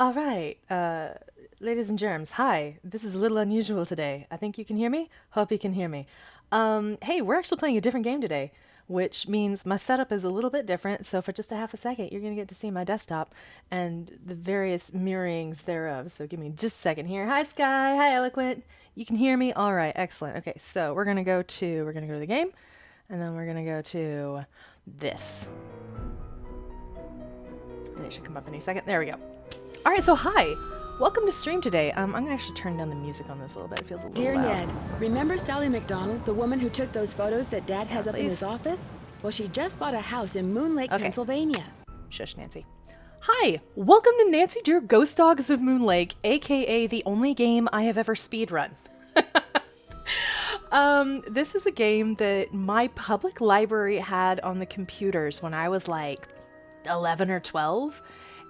All right, ladies and germs, hi. This is a little unusual today. I think you can hear me? Hope you can hear me. Hey, we're actually playing a different game today, which means my setup is a little bit different. So for just a half a second, you're gonna get to see my desktop and the various mirrorings thereof. So give me just a second here. Hi, Sky. Hi, Eloquent. You can hear me? All right, excellent. Okay, so we're gonna go to the game, and then we're gonna go to this, and it should come up any second. There we go. All right, so hi. Welcome to stream today. I'm gonna actually turn down the music on this a little bit. It feels a little Dear loud. Ned, remember Sally McDonald, the woman who took those photos that Dad has up in please. his office? Well, she just bought a house in Moon Lake, Okay. Pennsylvania. Shush, Nancy. Hi, welcome to Nancy Drew Ghost Dogs of Moon Lake, aka the only game I have ever speedrun. This is a game that my public library had on the computers when I was like 11 or 12.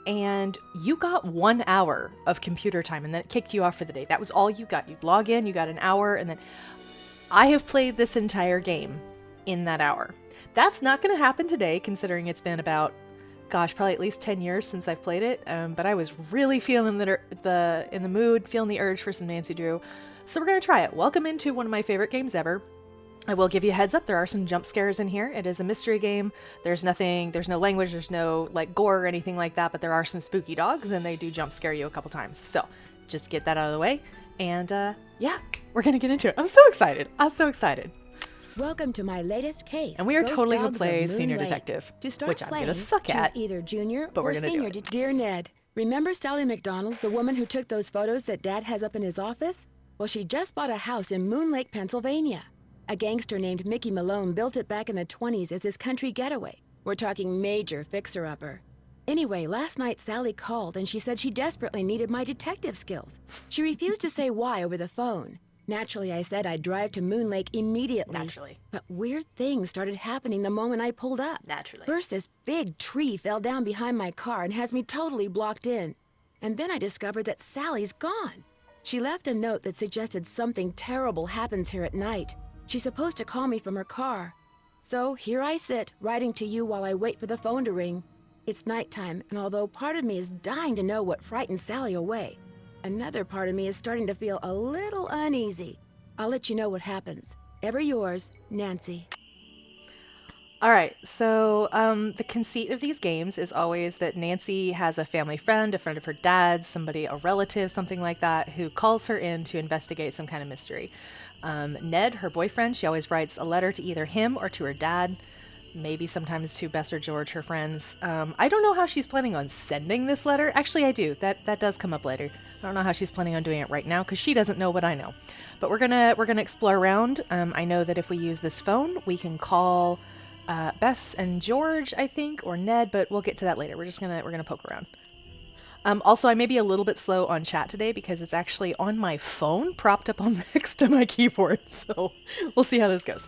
And you got 1 hour of computer time and then it kicked you off for the day. That was all you got. You'd log in, you got an hour, and then I have played this entire game in that hour. That's not going to happen today, considering it's been about, gosh, probably at least 10 years since I've played it. But I was really feeling in the mood, feeling the urge for some Nancy Drew. So we're going to try it. Welcome into one of my favorite games ever. I will give you a heads up, there are some jump scares in here. It is a mystery game. There's no language, there's no like gore or anything like that, but there are some spooky dogs and they do jump scare you a couple times. So just get that out of the way. And yeah, we're gonna get into it. I'm so excited. Welcome to my latest case. And we are Ghost totally gonna Dogs of play Moon Senior Lake. Detective, To start which I'm playing, gonna suck choose at, either junior but we're or gonna do senior. it. Dear Ned, remember Sally McDonald, the woman who took those photos that Dad has up in his office? Well, she just bought a house in Moon Lake, Pennsylvania. A gangster named Mickey Malone built it back in the 20s as his country getaway. We're talking major fixer-upper. Anyway, last night Sally called and she said she desperately needed my detective skills. She refused to say why over the phone. Naturally, I said I'd drive to Moon Lake immediately. Naturally. But weird things started happening the moment I pulled up. Naturally. First, this big tree fell down behind my car and has me totally blocked in. And then I discovered that Sally's gone. She left a note that suggested something terrible happens here at night. She's supposed to call me from her car. So here I sit, writing to you while I wait for the phone to ring. It's nighttime, and although part of me is dying to know what frightened Sally away, another part of me is starting to feel a little uneasy. I'll let you know what happens. Ever yours, Nancy. All right, so the conceit of these games is always that Nancy has a family friend, a friend of her dad's, somebody, a relative, something like that, who calls her in to investigate some kind of mystery. Ned, her boyfriend, she always writes a letter to either him or to her dad, maybe sometimes to Bess or George, her friends. I don't know how she's planning on sending this letter. Actually, I do. That does come up later. I don't know how she's planning on doing it right now because she doesn't know what I know. But we're gonna explore around. I know that if we use this phone, we can call Bess and George, I think, or Ned, but we'll get to that later. We're gonna poke around. Also, I may be a little bit slow on chat today because it's actually on my phone, propped up on next to my keyboard. So we'll see how this goes.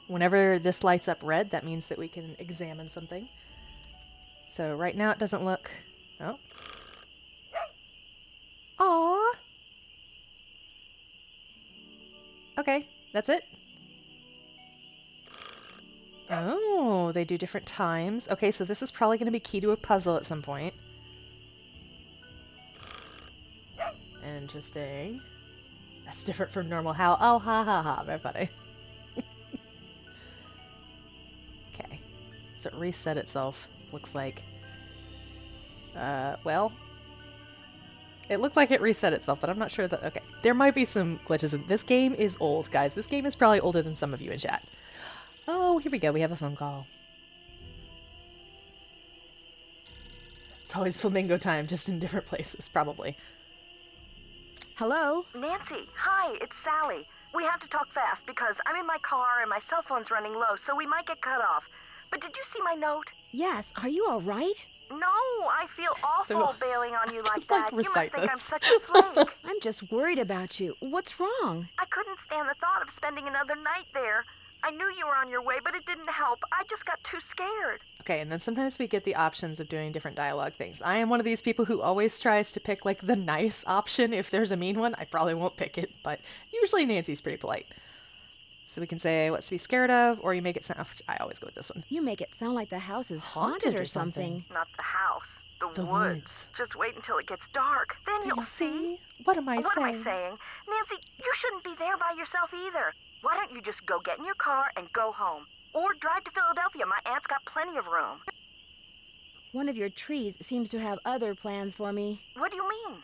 Whenever this lights up red, that means that we can examine something. So right now it doesn't look. Oh. Aww. Okay, that's it. Oh, they do different times. Okay, so this is probably going to be key to a puzzle at some point. Interesting. That's different from normal howl. Oh, ha ha ha, very funny. Okay, so it reset itself, looks like. Well, it looked like it reset itself, but I'm not sure that... Okay, there might be some glitches. This game is old, guys. This game is probably older than some of you in chat. Oh, here we go. We have a phone call. It's always flamingo time, just in different places, probably. Hello? Nancy, hi, it's Sally. We have to talk fast because I'm in my car and my cell phone's running low, so we might get cut off. But did you see my note? Yes, are you all right? No, I feel awful So, bailing on you like I that. like recite You must think I'm this. such a flake. I'm just worried about you. What's wrong? I couldn't stand the thought of spending another night there. I knew you were on your way, but it didn't help. I just got too scared. Okay, and then sometimes we get the options of doing different dialogue things. I am one of these people who always tries to pick, like, the nice option. If there's a mean one, I probably won't pick it, but usually Nancy's pretty polite. So we can say what's to be scared of, or you make it sound... I always go with this one. You make it sound like the house is haunted or something. Not the house. The woods. Just wait until it gets dark. Then you'll see. What am I What saying? am I saying? Nancy, you shouldn't be there by yourself either. Why don't you just go get in your car and go home? Or drive to Philadelphia. My aunt's got plenty of room. One of your trees seems to have other plans for me. What do you mean?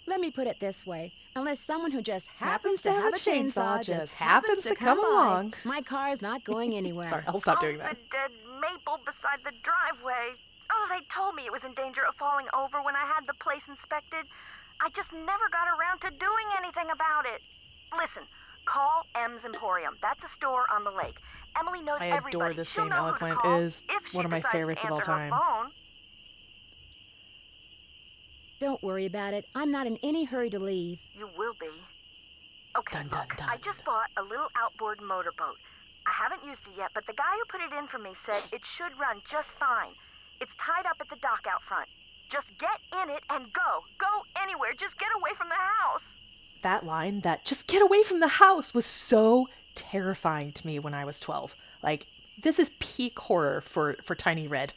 Let me put it this way. Unless someone who just happens to have a chainsaw just happens to come along. My car's not going anywhere. Sorry, I'll stop doing that. The dead maple beside the driveway. Oh, they told me it was in danger of falling over when I had the place inspected. I just never got around to doing anything about it. Listen, call M's Emporium. That's a store on the lake. Emily knows I everybody. adore this She'll game. know who to Eloquent call is if she one of my decides to favorites of all answer her time. phone. Don't worry about it. I'm not in any hurry to leave. You will be. Okay, Dun, dun, look, dun. I just bought a little outboard motorboat. I haven't used it yet, but the guy who put it in for me said it should run just fine. It's tied up at the dock out front. Just get in it and go. Go anywhere. Just get away from the house. That line, that just get away from the house, was so terrifying to me when I was 12. Like, this is peak horror for Tiny Red.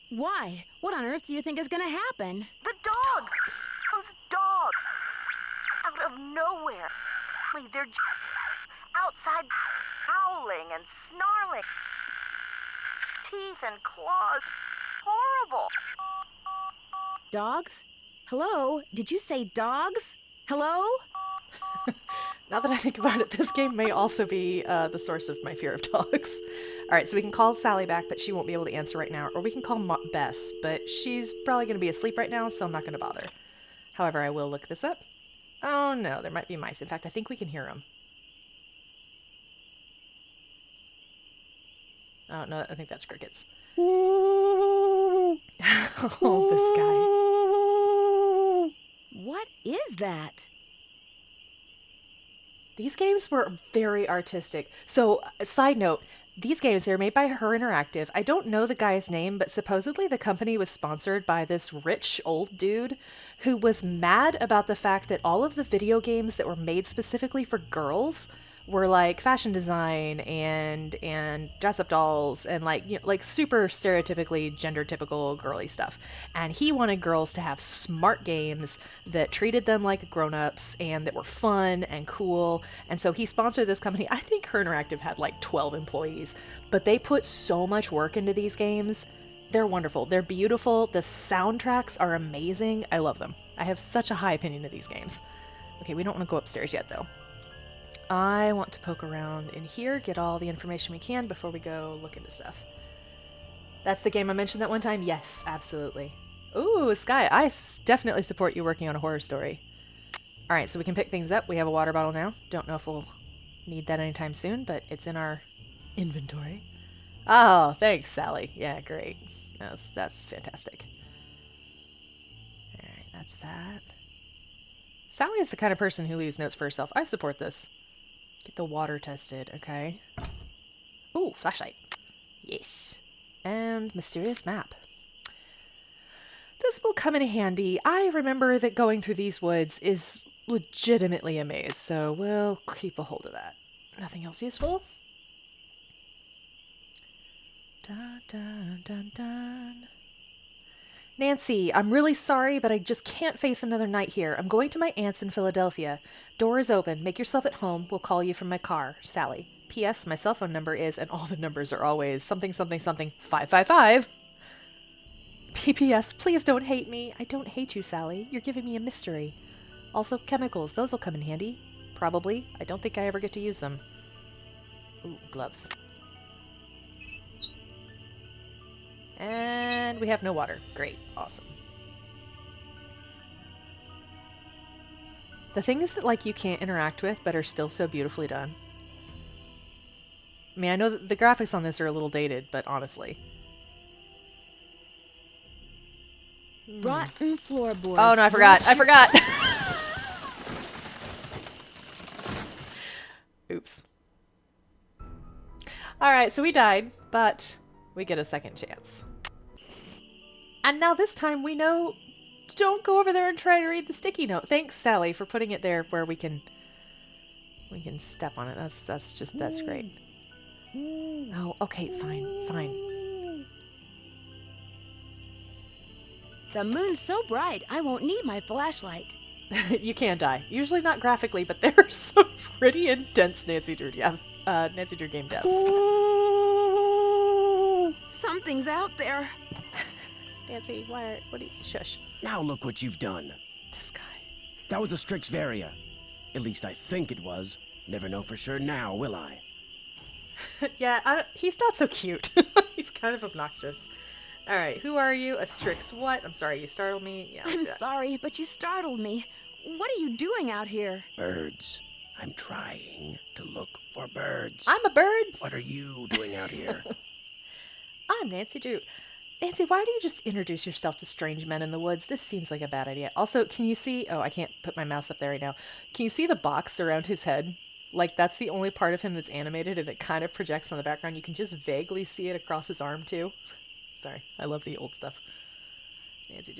Why? What on earth do you think is going to happen? The dogs. Those dogs. Out of nowhere. They're outside howling and snarling. Teeth and claws. Horrible. Dogs? Hello? Did you say dogs? Hello? Now that I think about it, this game may also be the source of my fear of dogs. All right, so we can call Sally back, but she won't be able to answer right now. Or we can call Bess, but she's probably going to be asleep right now, so I'm not going to bother. However, I will look this up. Oh no, there might be mice. In fact, I think we can hear them. Oh no, I think that's crickets. Oh, this guy. What is that? These games were very artistic. So, side note, these games, they're made by Her Interactive. I don't know the guy's name, but supposedly the company was sponsored by this rich old dude who was mad about the fact that all of the video games that were made specifically for girls were like fashion design and dress up dolls and like super stereotypically gender typical girly stuff. And he wanted girls to have smart games that treated them like grown-ups and that were fun and cool. And so he sponsored this company. I think Her Interactive had like 12 employees, but they put so much work into these games. They're wonderful. They're beautiful. The soundtracks are amazing. I love them. I have such a high opinion of these games. Okay, we don't want to go upstairs yet though. I want to poke around in here, get all the information we can before we go look into stuff. That's the game I mentioned that one time? Yes, absolutely. Ooh, Sky, I definitely support you working on a horror story. Alright, so we can pick things up. We have a water bottle now. Don't know if we'll need that anytime soon, but it's in our inventory. Oh, thanks, Sally. Yeah, great. That's fantastic. Alright, that's that. Sally is the kind of person who leaves notes for herself. I support this. Get the water tested, okay. Ooh, flashlight. Yes. And mysterious map. This will come in handy. I remember that going through these woods is legitimately a maze, so we'll keep a hold of that. Nothing else useful? Dun, dun, dun, dun. Nancy, I'm really sorry, but I just can't face another night here. I'm going to my aunt's in Philadelphia. Door is open. Make yourself at home. We'll call you from my car. Sally. P.S. My cell phone number is, and all the numbers are always, something, something, something, 555. P.P.S. Please don't hate me. I don't hate you, Sally. You're giving me a mystery. Also, chemicals. Those will come in handy. Probably. I don't think I ever get to use them. Ooh, gloves. And we have no water. Great. Awesome. The things that, like, you can't interact with but are still so beautifully done. I mean, I know that the graphics on this are a little dated, but honestly. Rotten floorboards. Oh, no, I forgot. I forgot. Oops. Alright, so we died, but we get a second chance. And now this time we know don't go over there and try to read the sticky note. Thanks, Sally, for putting it there where we can step on it. That's great. Oh, okay, fine. The moon's so bright, I won't need my flashlight. You can die. Usually not graphically, but there are some pretty intense Nancy Drew game deaths. Something's out there. Nancy, what do you... Shush. Now look what you've done. This guy. That was a Strixvaria. At least I think it was. Never know for sure now, will I? Yeah, he's not so cute. He's kind of obnoxious. All right, who are you? A Strix what? I'm sorry, you startled me. Yeah, I'm sorry, but you startled me. What are you doing out here? Birds. I'm trying to look for birds. I'm a bird. What are you doing out here? I'm Nancy Drew. Nancy, why do you just introduce yourself to strange men in the woods? This seems like a bad idea. Also, can you see... Oh, I can't put my mouse up there right now. Can you see the box around his head? Like, that's the only part of him that's animated, and it kind of projects on the background. You can just vaguely see it across his arm, too. Sorry, I love the old stuff. Nancy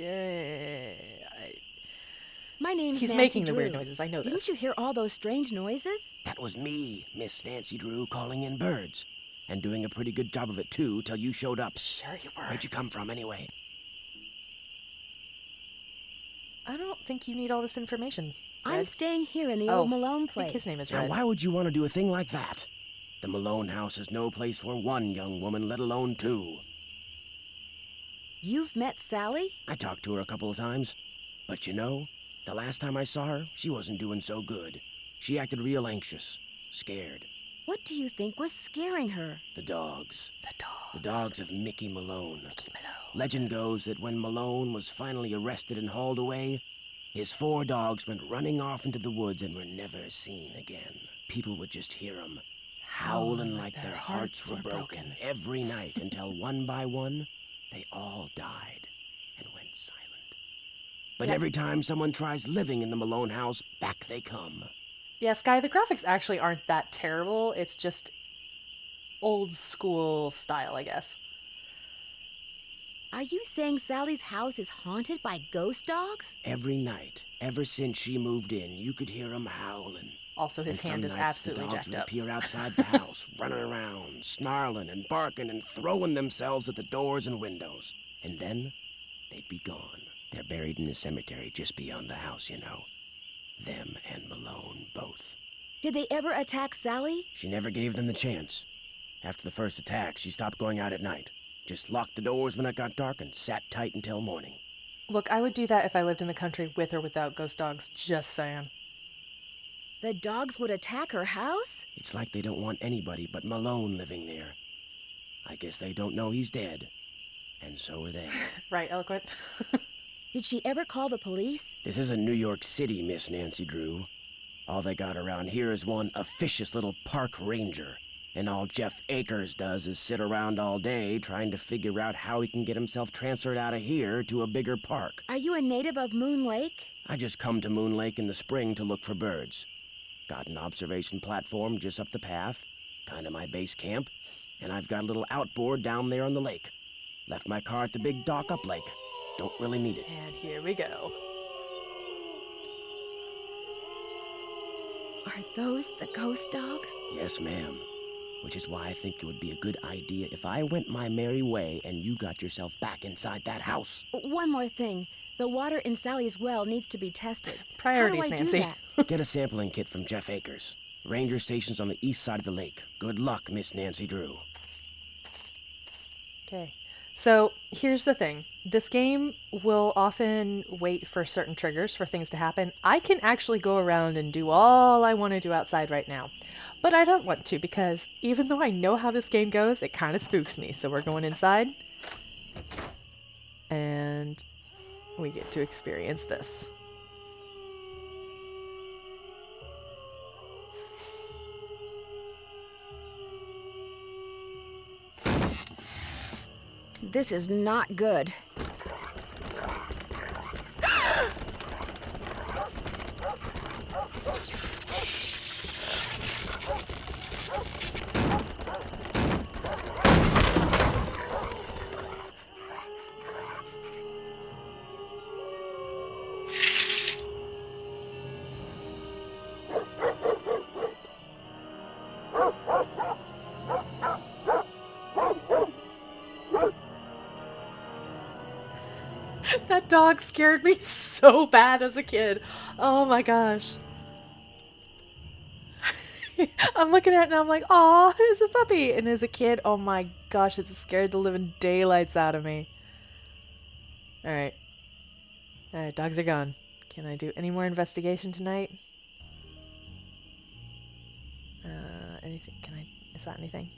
My name's He's Nancy making Drew. the weird noises, I know this. Didn't you hear all those strange noises? That was me, Miss Nancy Drew, calling in birds. And doing a pretty good job of it, too, till you showed up. Sure you were. Where'd you come from, anyway? I don't think you need all this information. I'm Red. staying here in the old Malone I place. think his name is Now, Red. why would you want to do a thing like that? The Malone house is no place for one young woman, let alone two. You've met Sally? I talked to her a couple of times. But you know, the last time I saw her, she wasn't doing so good. She acted real anxious, scared. What do you think was scaring her? The dogs. The dogs. The dogs of Mickey Malone. Mickey Malone. Legend goes that when Malone was finally arrested and hauled away, his 4 dogs went running off into the woods and were never seen again. People would just hear them howling like their hearts were broken every night until one by one, they all died and went silent. But every time someone tries living in the Malone house, back they come. Yeah, Sky, the graphics actually aren't that terrible. It's just old school style, I guess. Are you saying Sally's house is haunted by ghost dogs? Every night, ever since she moved in, you could hear them howling. Also, his And some hand is nights absolutely the dogs jacked would up. appear outside the house, running around, snarling and barking and throwing themselves at the doors and windows. And then, they'd be gone. They're buried in the cemetery just beyond the house, you know. Them and Malone, both. Did they ever attack Sally? She never gave them the chance. After the first attack, she stopped going out at night. Just locked the doors when it got dark and sat tight until morning. Look, I would do that if I lived in the country with or without ghost dogs. Just saying. The dogs would attack her house? It's like they don't want anybody but Malone living there. I guess they don't know he's dead. And so are they. Right, eloquent. Did she ever call the police? This isn't New York City, Miss Nancy Drew. All they got around here is one officious little park ranger. And all Jeff Akers does is sit around all day trying to figure out how he can get himself transferred out of here to a bigger park. Are you a native of Moon Lake? I just come to Moon Lake in the spring to look for birds. Got an observation platform just up the path, kind of my base camp, and I've got a little outboard down there on the lake. Left my car at the big dock up lake. Don't really need it. And here we go. Are those the ghost dogs? Yes, ma'am. Which is why I think it would be a good idea if I went my merry way and you got yourself back inside that house. One more thing. The water in Sally's well needs to be tested. Priorities, How do I Nancy. do that? Get a sampling kit from Jeff Akers. Ranger station's on the east side of the lake. Good luck, Miss Nancy Drew. Okay. So here's the thing. This game will often wait for certain triggers for things to happen. I can actually go around and do all I want to do outside right now. But I don't want to because even though I know how this game goes, it kind of spooks me. So we're going inside. And we get to experience this. This is not good. That dog scared me so bad as a kid. Oh my gosh. I'm looking at it and I'm like, "Aw, it's a puppy." And as a kid, oh my gosh, it scared the living daylights out of me. Alright. Alright, dogs are gone. Can I do any more investigation tonight? Anything? Is that anything?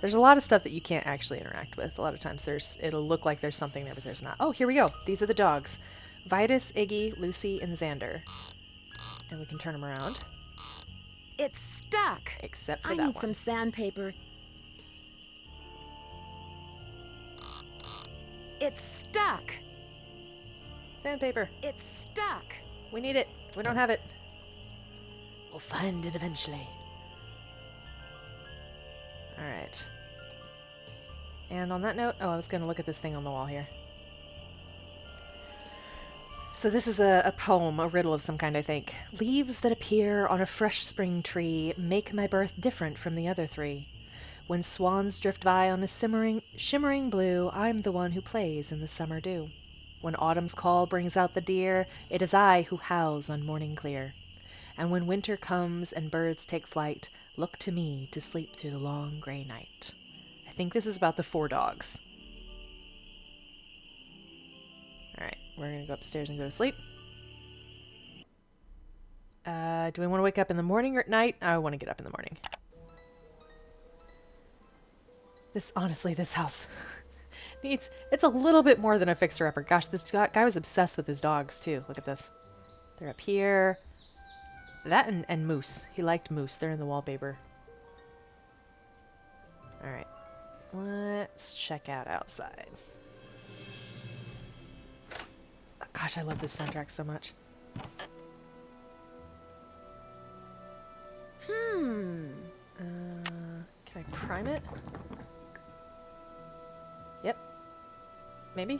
There's a lot of stuff that you can't actually interact with. A lot of times it'll look like there's something there, but there's not. Oh, here we go. These are the dogs. Vitus, Iggy, Lucy, and Xander. And we can turn them around. It's stuck. Except for I that one. need some sandpaper. It's stuck. Sandpaper. It's stuck. We need it. We don't have it. We'll find it eventually. Alright. And on that note, I was going to look at this thing on the wall here. So this is a poem, a riddle of some kind, I think. Leaves that appear on a fresh spring tree make my birth different from the other three. When swans drift by on a shimmering blue, I'm the one who plays in the summer dew. When autumn's call brings out the deer, it is I who howls on morning clear. And when winter comes and birds take flight, look to me to sleep through the long gray night. I think this is about the 4 dogs. Alright, we're gonna go upstairs and go to sleep. Do we want to wake up in the morning or at night? I want to get up in the morning. Honestly, this house it's a little bit more than a fixer-upper. Gosh, this guy was obsessed with his dogs, too. Look at this. They're up here. That and moose. He liked moose. They're in the wallpaper. Alright. Let's check out outside. Oh, gosh, I love this soundtrack so much. Can I prime it? Yep. Maybe?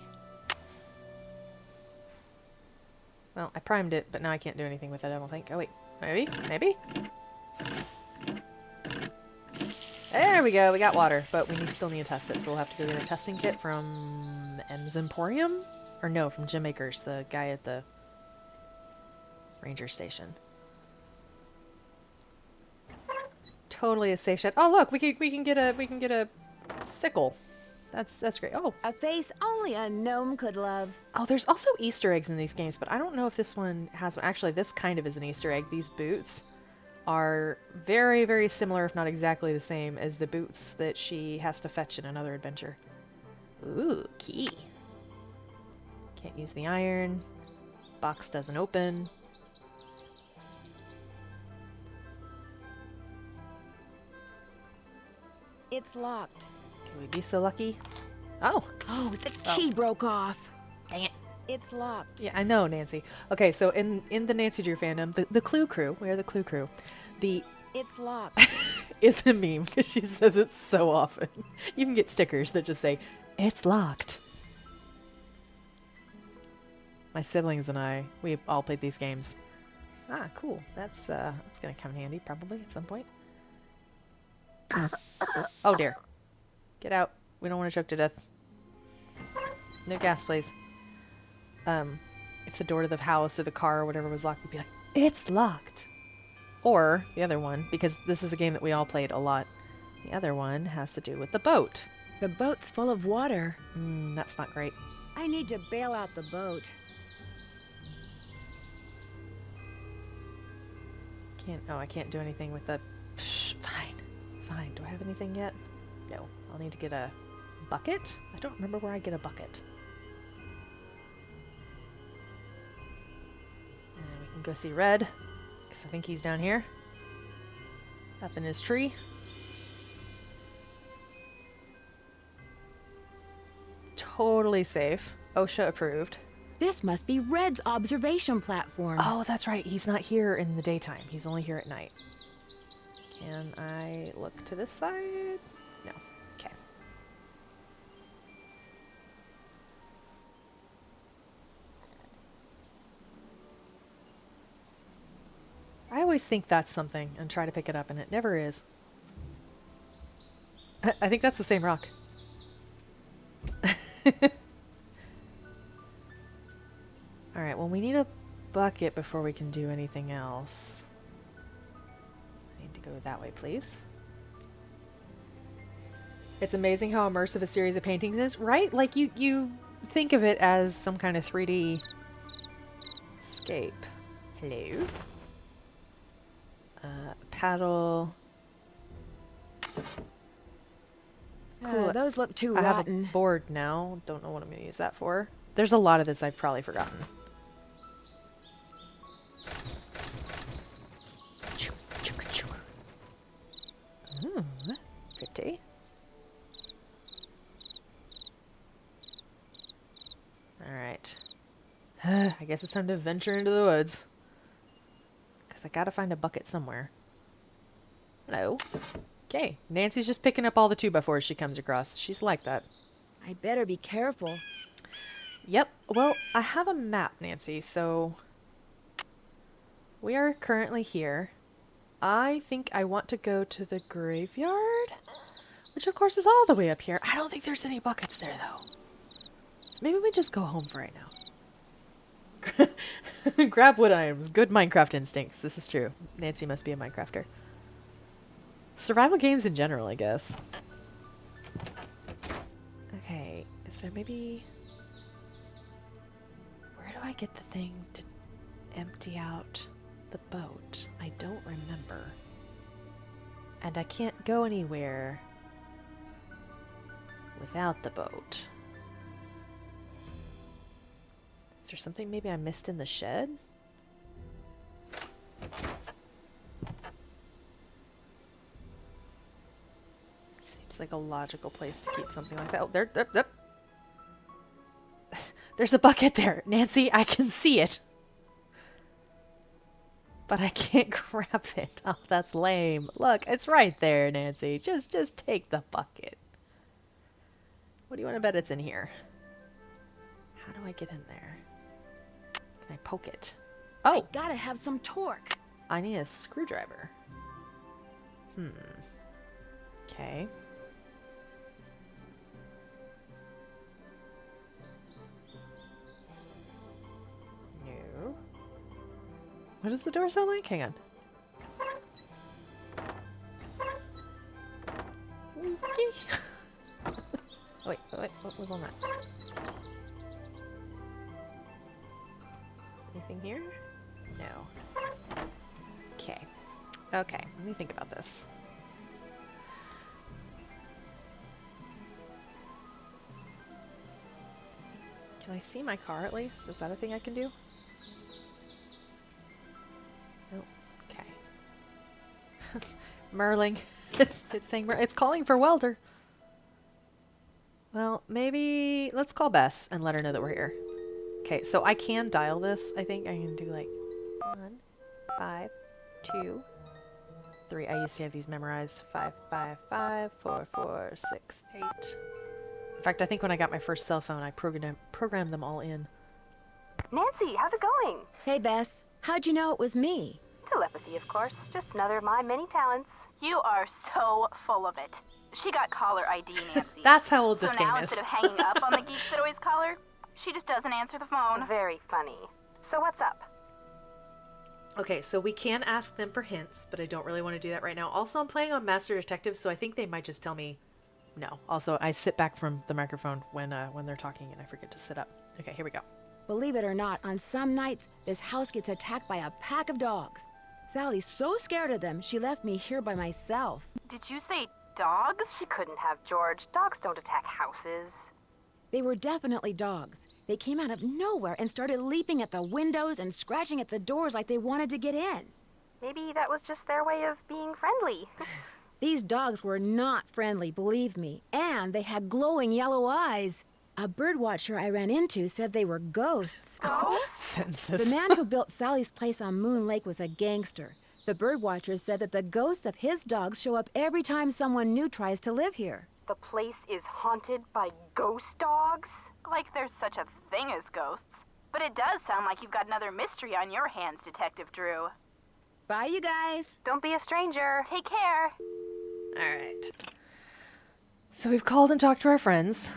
Well, I primed it, but now I can't do anything with it, I don't think. Oh, wait. Maybe? Maybe? There we go. We got water, but we still need to test it, so we'll have to go get a testing kit from M's Emporium? Or no, from Jim Akers, the guy at the ranger station. Totally a safe shot. Oh, look, we can get a sickle. That's great. Oh, A face only a gnome could love. oh, there's also Easter eggs in these games, but I don't know if this one has one. Actually, this kind of is an Easter egg. These boots are very, very similar, if not exactly the same, as the boots that she has to fetch in another adventure. Ooh, key. Can't use the iron. Box doesn't open. It's locked. Can we be so lucky? Oh! Oh, the key broke off. Dang it. It's locked. Yeah, I know, Nancy. Okay, so in the Nancy Drew fandom, the Clue Crew, we are the Clue Crew, It's locked. is a meme because she says it so often. You can get stickers that just say, "It's locked." My siblings and I, we all played these games. Ah, cool. That's gonna come in handy probably at some point. Oh dear. Get out. We don't want to choke to death. No gas, please. If the door to the house or the car or whatever was locked, we'd be like, "It's locked." Or the other one, because this is a game that we all played a lot. The other one has to do with the boat. The boat's full of water. That's not great. I need to bail out the boat. I can't do anything with the... Fine. Fine. Do I have anything yet? No. I'll need to get a bucket? I don't remember where I get a bucket. And we can go see Red, because I think he's down here. Up in his tree. Totally safe. OSHA approved. This must be Red's observation platform. Oh, that's right. He's not here in the daytime. He's only here at night. Can I look to this side? No. Okay. I always think that's something and try to pick it up, and it never is. I think that's the same rock. Alright, well we need a bucket before we can do anything else. I need to go that way, please. It's amazing how immersive a series of paintings is, right? Like you think of it as some kind of 3D escape. Hello. Paddle. Cool. Those look too I have rotten. a board now. Don't know what I'm going to use that for. There's a lot of this I've probably forgotten. Ooh, pretty. Alright. I guess it's time to venture into the woods. Because I gotta find a bucket somewhere. Hello. Okay, Nancy's just picking up all the 2x4s she comes across. She's like that. I better be careful. Yep. Well, I have a map, Nancy, so we are currently here. I think I want to go to the graveyard, which of course is all the way up here. I don't think there's any buckets there, though. So maybe we just go home for right now. Grab wood items. Good Minecraft instincts. This is true. Nancy must be a Minecrafter. Survival games in general, I guess. Okay, is there maybe... Where do I get the thing to empty out the boat? I don't remember. And I can't go anywhere without the boat. Is there something maybe I missed in the shed? Seems like a logical place to keep something like that. Oh, there. There's a bucket there, Nancy. I can see it. But I can't grab it. Oh, that's lame. Look, it's right there, Nancy. Just take the bucket. What do you want to bet it's in here? How do I get in there? Can I poke it? Oh! I gotta have some torque. I need a screwdriver. Okay. No. What does the door sound like? Hang on. Okay. Oh, wait, what was on that? Anything here? No. Okay. Okay, let me think about this. Can I see my car at least? Is that a thing I can do? Nope. Okay. Merling. It's saying it's calling for welder. Well, maybe let's call Bess and let her know that we're here. Okay, so I can dial this. I think I can do like 1, 5, 2, 3. I used to have these memorized. 5, 5, 5, 4, 4, 6, 8. In fact, I think when I got my first cell phone, I programmed them all in. Nancy, how's it going? Hey, Bess. How'd you know it was me? Telepathy, of course. Just another of my many talents. You are so full of it. She got caller ID, Nancy. That's how old this so game now, is. instead of hanging up on the geeks that always call her, she just doesn't answer the phone. Very funny. So what's up? Okay, so we can ask them for hints, but I don't really want to do that right now. Also, I'm playing on Master Detective, so I think they might just tell me no. Also, I sit back from the microphone when they're talking, and I forget to sit up. Okay, here we go. Believe it or not, on some nights, this house gets attacked by a pack of dogs. Sally's so scared of them, she left me here by myself. Did you say dogs? She couldn't have, George. Dogs don't attack houses. They were definitely dogs. They came out of nowhere and started leaping at the windows and scratching at the doors like they wanted to get in. Maybe that was just their way of being friendly. These dogs were not friendly, believe me, and they had glowing yellow eyes. A birdwatcher I ran into said they were ghosts. Sentences. The man who built Sally's place on Moon Lake was a gangster. The birdwatcher said that the ghosts of his dogs show up every time someone new tries to live here. The place is haunted by ghost dogs? Like there's such a thing as ghosts. But it does sound like you've got another mystery on your hands, Detective Drew. Bye, you guys. Don't be a stranger. Take care. Alright. So we've called and talked to our friends.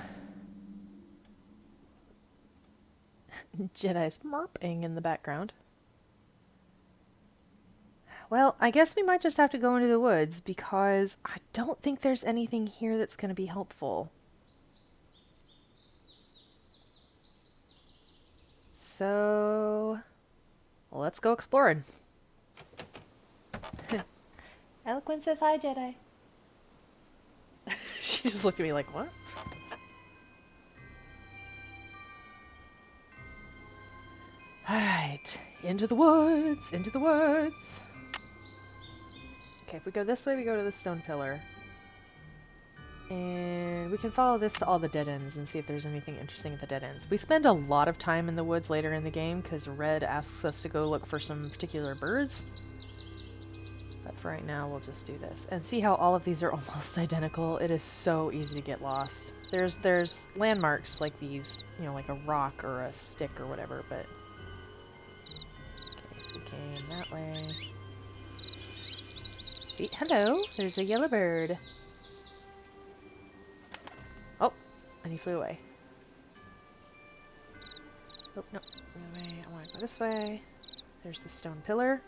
Jedi's murping in the background. Well, I guess we might just have to go into the woods because I don't think there's anything here that's going to be helpful. So, let's go exploring. Eloquent says hi, Jedi. She just looked at me like, what? Alright, into the woods, into the woods. Okay, if we go this way, we go to the stone pillar. And we can follow this to all the dead ends and see if there's anything interesting at the dead ends. We spend a lot of time in the woods later in the game because Red asks us to go look for some particular birds. But for right now, we'll just do this. And see how all of these are almost identical? It is so easy to get lost. There's landmarks like these, you know, like a rock or a stick or whatever, but... Okay, so we came that way. See, hello, there's a yellow bird. Oh, and he flew away. Oh, no, away. I want to go this way. There's the stone pillar.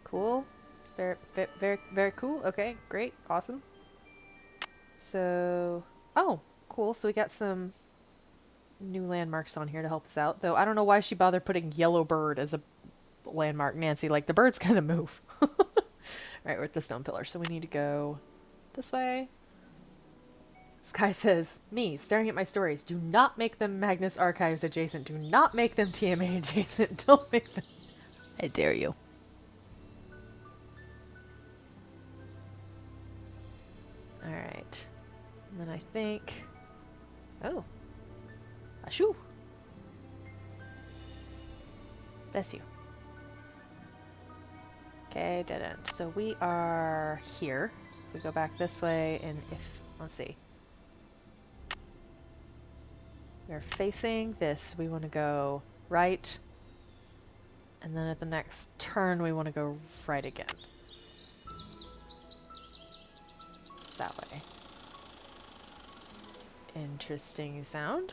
Cool. Very, very, very cool. Okay, great, awesome. So, oh, cool. So we got some new landmarks on here to help us out. Though I don't know why she bothered putting yellow bird as a landmark, Nancy. Like, the birds kind of move. Alright, we're at the stone pillar, so we need to go this way. Sky says, me, staring at my stories. Do not make them Magnus Archives adjacent. Do not make them TMA adjacent. Don't make them... I dare you. Alright. And then I think... Oh. Ashoo. Bless you. Okay, dead end. So we are here. We go back this way, and if... Let's see. We're facing this. We want to go right. And then at the next turn, we want to go right again. That way. Interesting sound.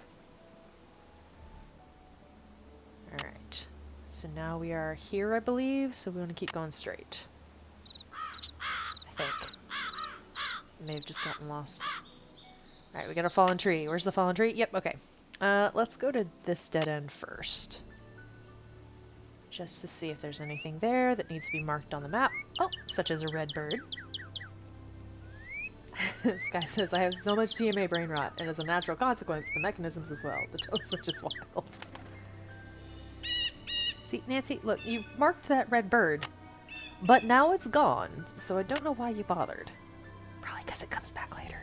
Alright. So now we are here, I believe, so we want to keep going straight. I think. May have just gotten lost. Alright, we got a fallen tree. Where's the fallen tree? Yep, okay. Let's go to this dead end first. Just to see if there's anything there that needs to be marked on the map. Oh, such as a red bird. This guy says, I have so much TMA brain rot, and as a natural consequence, the mechanisms as well. The toe switch is wild. See, Nancy, look, you've marked that red bird, but now it's gone, so I don't know why you bothered. Probably because it comes back later.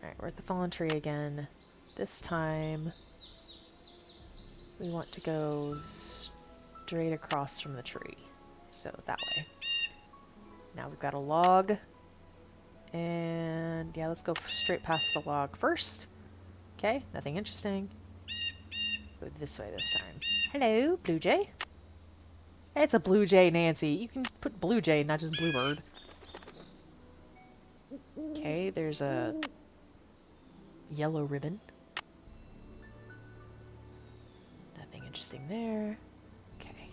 Alright, we're at the fallen tree again. This time, we want to go straight across from the tree. So, that way. Now we've got a log. And, yeah, let's go straight past the log first. Okay, nothing interesting. Go this way this time. Hello, blue jay. It's a blue jay, Nancy. You can put blue jay, not just bluebird. Okay, there's a yellow ribbon. Nothing interesting there. Okay.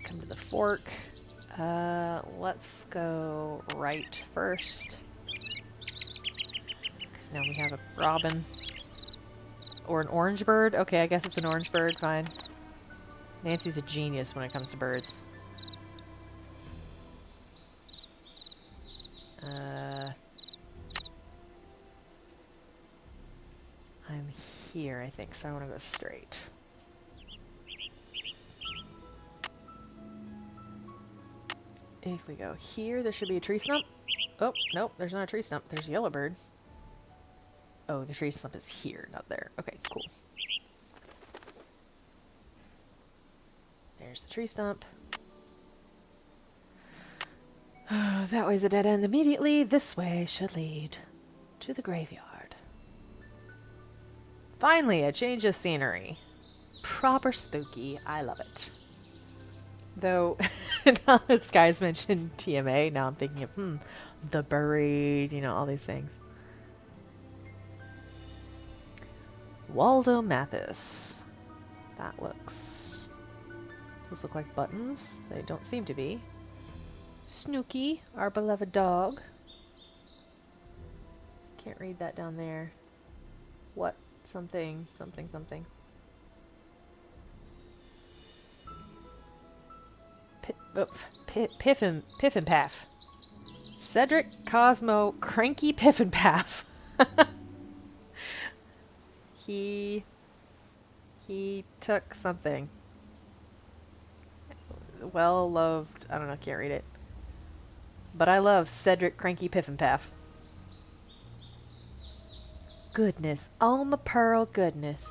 Come to the fork. Let's go right first. Because now we have a robin. Or an orange bird. Okay, I guess it's an orange bird. Fine. Nancy's a genius when it comes to birds. I'm here, I think, so I want to go straight. If we go here, there should be a tree stump. Oh, nope, there's not a tree stump. There's a yellow bird. Oh, the tree stump is here, not there. Okay, cool. There's the tree stump. That way's a dead end immediately. This way should lead to the graveyard. Finally, a change of scenery. Proper spooky. I love it. Though, now that Sky's mentioned TMA, now I'm thinking of, The Buried, you know, all these things. Waldo Mathis. That looks... Those look like buttons. They don't seem to be. Snooky, our beloved dog. Can't read that down there. What? Something, something, something. Piff and Paff. Cedric Cosmo Cranky Piff and Paff. He took something. Well loved. I don't know, can't read it. But I love Cedric Cranky Piff and Paff. Goodness. Alma Pearl goodness.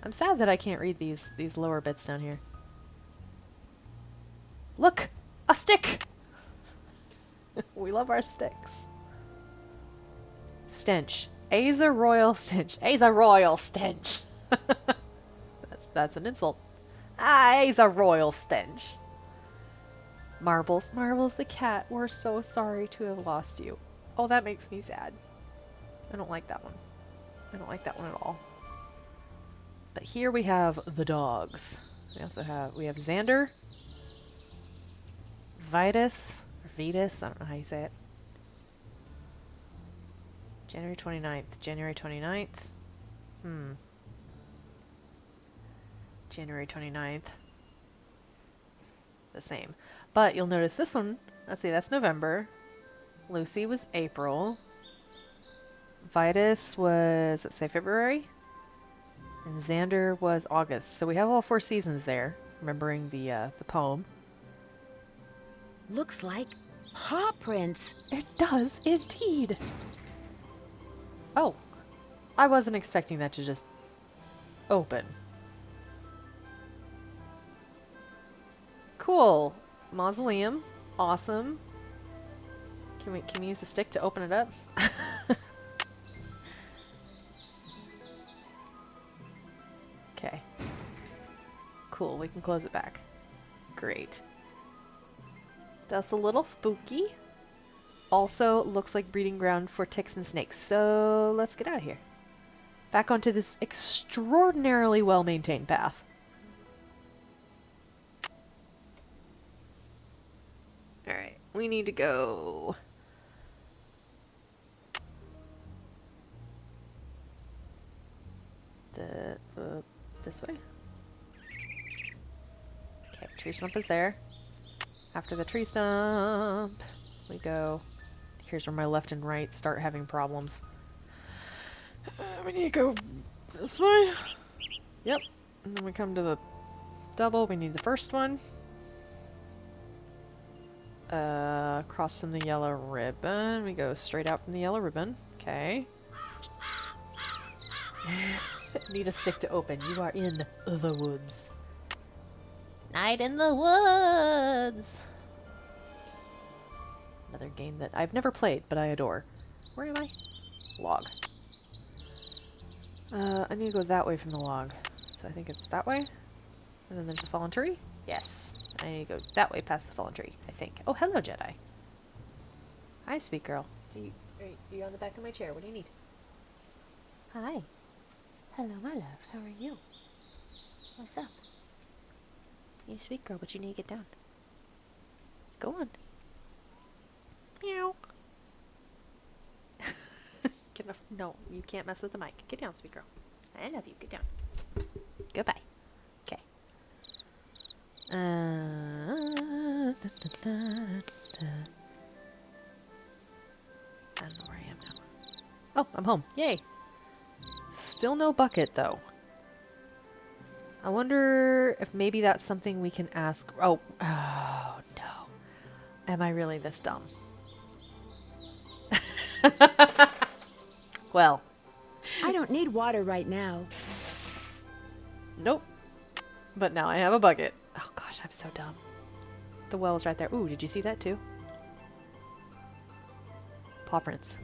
I'm sad that I can't read these lower bits down here. Look! A stick! We love our sticks. Stench. Aza Royal Stench. Aza Royal Stench. That's an insult. Aza Royal Stench. Marbles. Marbles the cat. We're so sorry to have lost you. Oh, that makes me sad. I don't like that one. I don't like that one at all. But here we have the dogs. We have Xander, Vitus, or Vetus, I don't know how you say it. January 29th. January 29th. January 29th. The same. But you'll notice this one, let's see, that's November. Lucy was April. Vitus was, let's say, February. And Xander was August. So we have all 4 seasons there, remembering the poem. Looks like paw prints. It does indeed. Oh, I wasn't expecting that to just open. Cool. Mausoleum. Awesome. Can we use the stick to open it up? Okay. Cool, we can close it back. Great. That's a little spooky. Also looks like breeding ground for ticks and snakes. So let's get out of here. Back onto this extraordinarily well-maintained path. Alright, we need to go... this way. Okay, tree stump is there. After the tree stump, we go. Here's where my left and right start having problems. We need to go this way. Yep. And then we come to the double. We need the first one. Cross from the yellow ribbon. We go straight out from the yellow ribbon. Okay. Need a stick to open. You are in the woods. Night in the woods. Another game that I've never played, but I adore. Where am I? Log. I need to go that way from the log. So I think it's that way. And then there's a fallen tree. Yes. I need to go that way past the fallen tree, I think. Oh, hello, Jedi. Hi, sweet girl. Are you on the back of my chair? What do you need? Hi. Hello, my love. How are you? What's up? You sweet girl, but you need to get down. Go on. Meow. Get off. No, you can't mess with the mic. Get down, sweet girl. I love you. Get down. Goodbye. Okay. I don't know where I am now. Oh, I'm home. Yay. Still no bucket, though. I wonder if maybe that's something we can ask. Oh no. Am I really this dumb? Well. I don't need water right now. Nope. But now I have a bucket. Oh gosh, I'm so dumb. The well's right there. Ooh, did you see that too? Paw prints.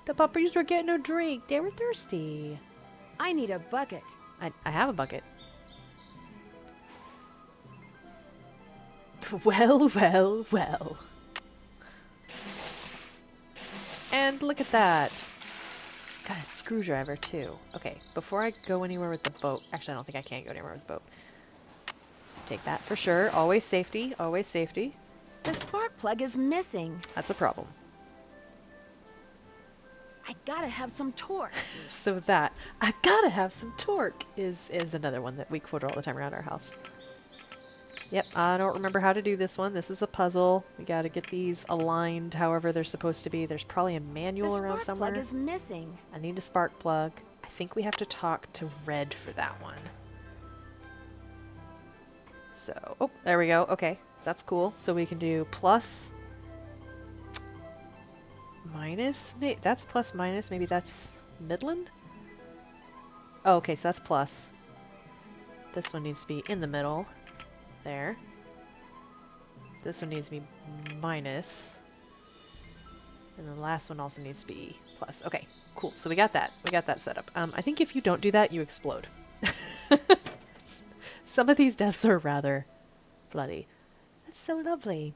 The puppies were getting a drink. They were thirsty. I need a bucket. I have a bucket. Well, well, well. And look at that. Got a screwdriver too. Okay, before I go anywhere with the boat. Actually, I don't think I can go anywhere with the boat. Take that for sure. Always safety. Always safety. The spark plug is missing. That's a problem. I gotta have some torque. So that, I gotta have some torque, is another one that we quote all the time around our house. Yep, I don't remember how to do this one. This is a puzzle. We gotta get these aligned however they're supposed to be. There's probably a manual around somewhere. The spark plug is missing. I need a spark plug. I think we have to talk to Red for that one. So, oh, there we go. Okay, that's cool. So we can do plus, minus. That's plus minus. Maybe that's Midland? Oh, okay, so that's plus. This one needs to be in the middle. There. This one needs to be minus. And the last one also needs to be plus. Okay, cool. So we got that. We got that set up. I think if you don't do that, you explode. Some of these deaths are rather bloody. That's so lovely.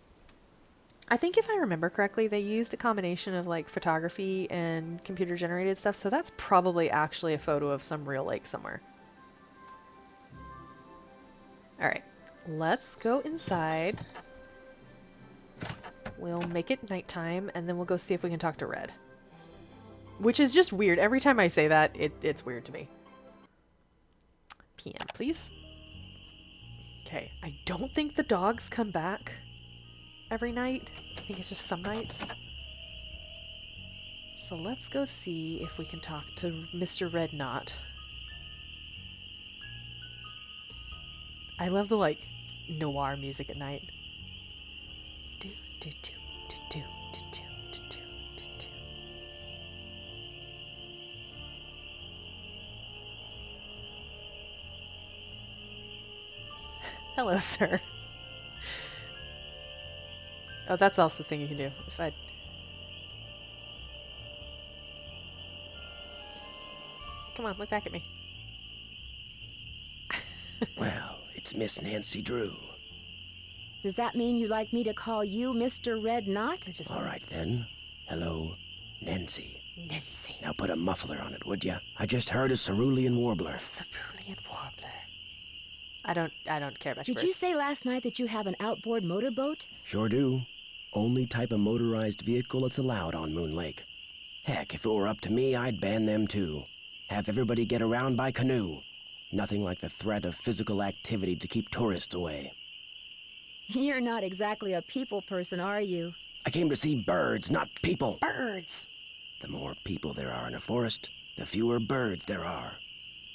I think if I remember correctly, they used a combination of like photography and computer generated stuff. So that's probably actually a photo of some real lake somewhere. All right. Let's go inside. We'll make it nighttime, and then we'll go see if we can talk to Red. Which is just weird. Every time I say that, it's weird to me. PM, please. Okay, I don't think the dogs come back every night. I think it's just some nights. So let's go see if we can talk to Mr. Red Knot. I love the, like, noir music at night. Do, do, do, do, do, do, do, do, do, do. Hello, sir. Oh, that's also the thing you can do. If I... Come on, look back at me. Well, it's Miss Nancy Drew. Does that mean you'd like me to call you Mr. Red Knot? All right, then. Hello, Nancy. Nancy. Now put a muffler on it, would ya? I just heard a cerulean warbler. Cerulean warbler. I don't care about Did you say last night that you have an outboard motorboat? Sure do. Only type of motorized vehicle that's allowed on Moon Lake. Heck, if it were up to me, I'd ban them too. Have everybody get around by canoe. Nothing like the threat of physical activity to keep tourists away. You're not exactly a people person, are you? I came to see birds, not people. Birds. The more people there are in a forest, the fewer birds there are.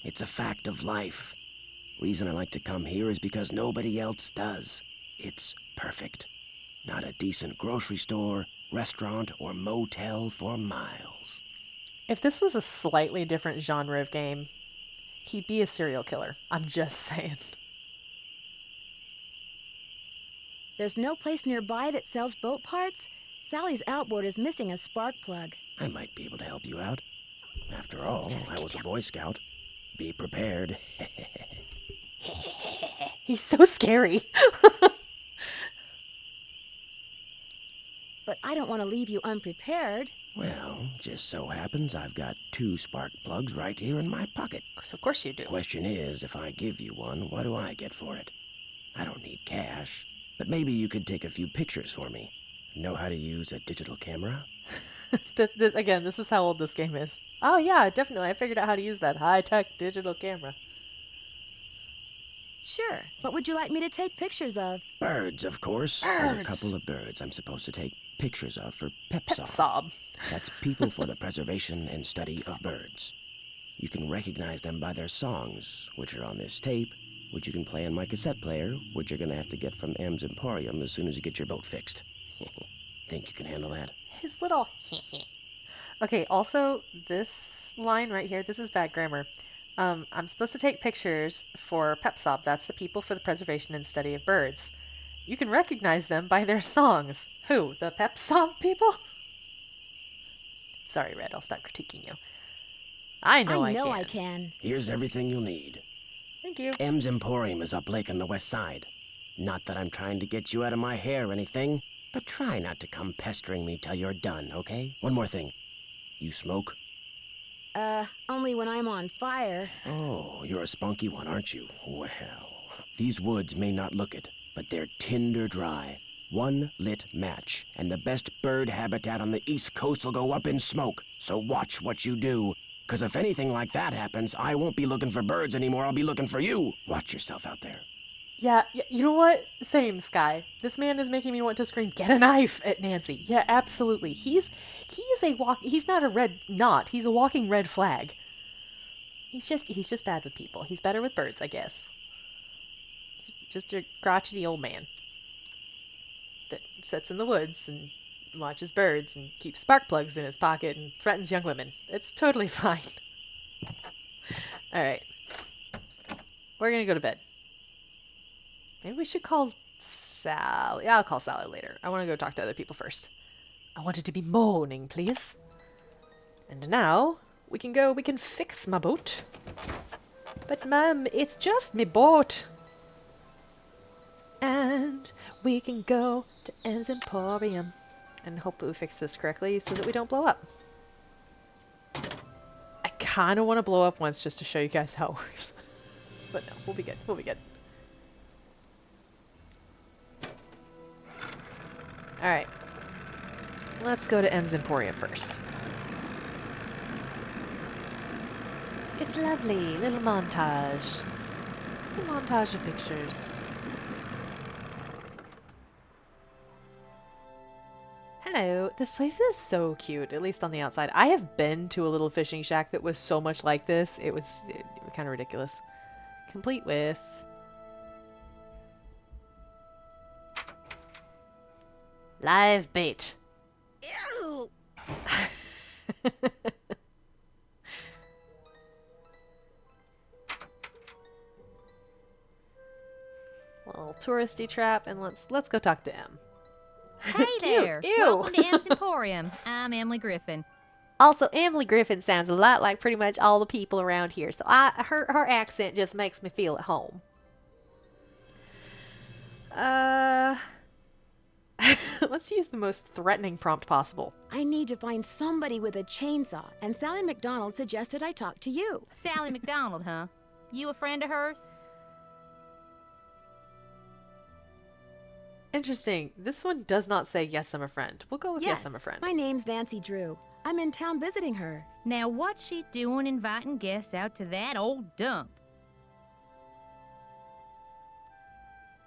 It's a fact of life. Reason I like to come here is because nobody else does. It's perfect. Not a decent grocery store, restaurant, or motel for miles. If this was a slightly different genre of game, he'd be a serial killer. I'm just saying. There's no place nearby that sells boat parts? Sally's outboard is missing a spark plug. I might be able to help you out. After all, I was a Boy Scout. Be prepared. He's so scary. But I don't want to leave you unprepared. Well, just so happens I've got 2 spark plugs right here in my pocket. Of course you do. Question is, if I give you one, what do I get for it? I don't need cash, but maybe you could take a few pictures for me. Know how to use a digital camera? Again, this is how old this game is. Oh yeah, definitely. I figured out how to use that high-tech digital camera. Sure. What would you like me to take pictures of? Birds, of course. Birds. There's a couple of birds I'm supposed to take pictures of for PEPSOB. Sob. That's People for the Preservation and Study of Birds. You can recognize them by their songs, which are on this tape, which you can play on my cassette player, which you're going to have to get from M's Emporium as soon as you get your boat fixed. Think you can handle that? His little... Okay, also, this line right here, this is bad grammar. I'm supposed to take pictures for PEPSOB. That's the People for the Preservation and Study of Birds. You can recognize them by their songs. Who? The PEPSOB people? Sorry, Red. I'll stop critiquing you. I know I can. Here's everything you'll need. Thank you. M's Emporium is up lake on the west side. Not that I'm trying to get you out of my hair or anything, but try not to come pestering me till you're done, okay? One more thing. You smoke? Only when I'm on fire. Oh, you're a spunky one, aren't you? Well, these woods may not look it, but they're tinder dry. One lit match, and the best bird habitat on the East Coast will go up in smoke. So watch what you do. 'Cause if anything like that happens, I won't be looking for birds anymore. I'll be looking for you. Watch yourself out there. Yeah, you know what? Same, Sky. This man is making me want to scream, "Get a knife!" at Nancy. Yeah, absolutely. He is he's not a red knot. He's a walking red flag. He's just bad with people. He's better with birds, I guess. Just a crotchety old man that sits in the woods and watches birds and keeps spark plugs in his pocket and threatens young women. It's totally fine. All right. We're going to go to bed. Maybe we should call Sally. Yeah, I'll call Sally later. I want to go talk to other people first. I want it to be morning, please. And now, we can fix my boat. But, Mum, it's just me boat. And we can go to M's Emporium. And hope that we fix this correctly so that we don't blow up. I kind of want to blow up once just to show you guys how it works. But no, we'll be good. We'll be good. Alright. Let's go to M's Emporium first. It's lovely. Little montage. A montage of pictures. Hello. This place is so cute, at least on the outside. I have been to a little fishing shack that was so much like this. It was kind of ridiculous. Complete with... live bait. Ew! Little touristy trap, and let's go talk to M. Hey there. Ew. Welcome to M's Emporium. I'm Emily Griffin. Also, Emily Griffin sounds a lot like pretty much all the people around here, so her accent just makes me feel at home. Let's use the most threatening prompt possible. I need to find somebody with a chainsaw, and Sally McDonald suggested I talk to you. Sally McDonald, huh? You a friend of hers? Interesting. This one does not say, yes, I'm a friend. We'll go with yes, I'm a friend. My name's Nancy Drew. I'm in town visiting her. Now, what's she doing inviting guests out to that old dump?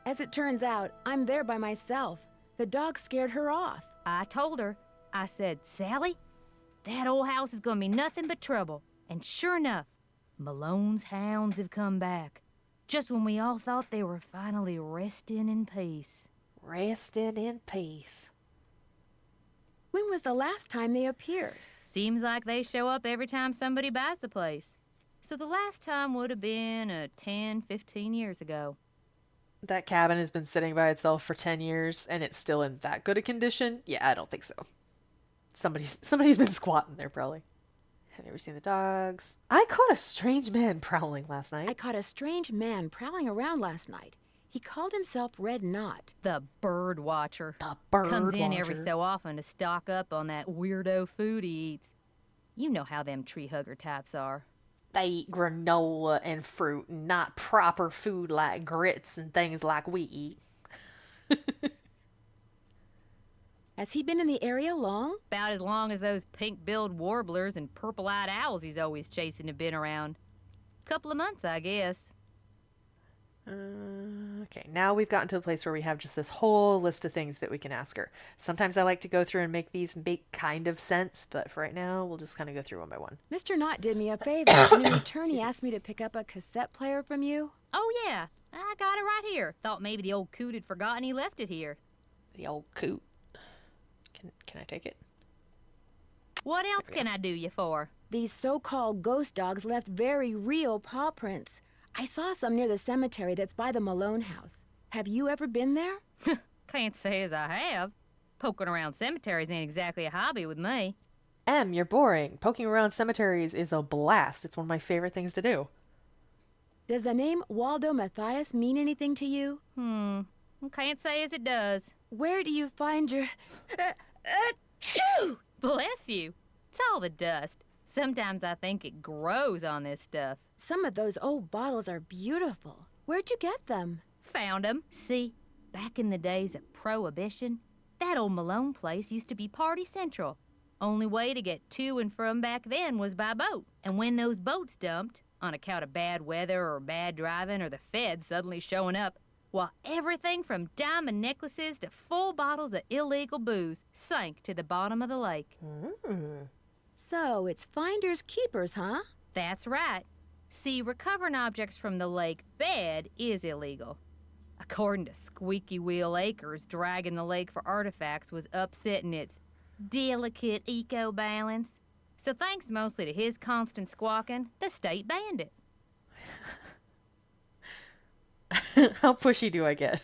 As it turns out, I'm there by myself. The dog scared her off. I told her. I said, Sally, that old house is gonna be nothing but trouble. And sure enough, Malone's hounds have come back. Just when we all thought they were finally resting in peace. Resting in peace. When was the last time they appeared? Seems like they show up every time somebody buys the place. So the last time would have been 10, 15 years ago. That cabin has been sitting by itself for 10 years, and it's still in that good a condition? Yeah, I don't think so. Somebody's been squatting there, probably. Have you ever seen the dogs? I caught a strange man prowling last night. I caught a strange man prowling around last night. He called himself Red Knot. The bird watcher. The bird Comes in watcher. every so often to stock up on that weirdo food he eats. You know how them tree hugger types are. They eat granola and fruit, and not proper food like grits and things like we eat. Has he been in the area long? About as long as those pink-billed warblers and purple-eyed owls he's always chasing have been around. Couple of months, I guess. Okay, now we've gotten to the place where we have just this whole list of things that we can ask her. Sometimes I like to go through and make these make kind of sense, but for right now, we'll just kind of go through one by one. Mr. Knott did me a favor, and in return he asked me to pick up a cassette player from you. Oh, yeah. I got it right here. Thought maybe the old coot had forgotten he left it here. The old coot. Can I take it? What else can I do you for? These so-called ghost dogs left very real paw prints. I saw some near the cemetery that's by the Malone house. Have you ever been there? Can't say as I have. Poking around cemeteries ain't exactly a hobby with me. Em, you're boring. Poking around cemeteries is a blast. It's one of my favorite things to do. Does the name Waldo Matthias mean anything to you? Can't say as it does. Where do you find your... Achoo! Bless you. It's all the dust. Sometimes I think it grows on this stuff. Some of those old bottles are beautiful. Where'd you get them? Found 'em. See, back in the days of Prohibition, that old Malone place used to be party central. Only way to get to and from back then was by boat. And when those boats dumped, on account of bad weather or bad driving or the feds suddenly showing up, well, everything from diamond necklaces to full bottles of illegal booze sank to the bottom of the lake. So it's finders keepers, huh? That's right. See, recovering objects from the lake bed is illegal. According to Squeaky Wheel Acres, dragging the lake for artifacts was upsetting its delicate eco-balance. So thanks mostly to his constant squawking, the state banned it. How pushy do I get?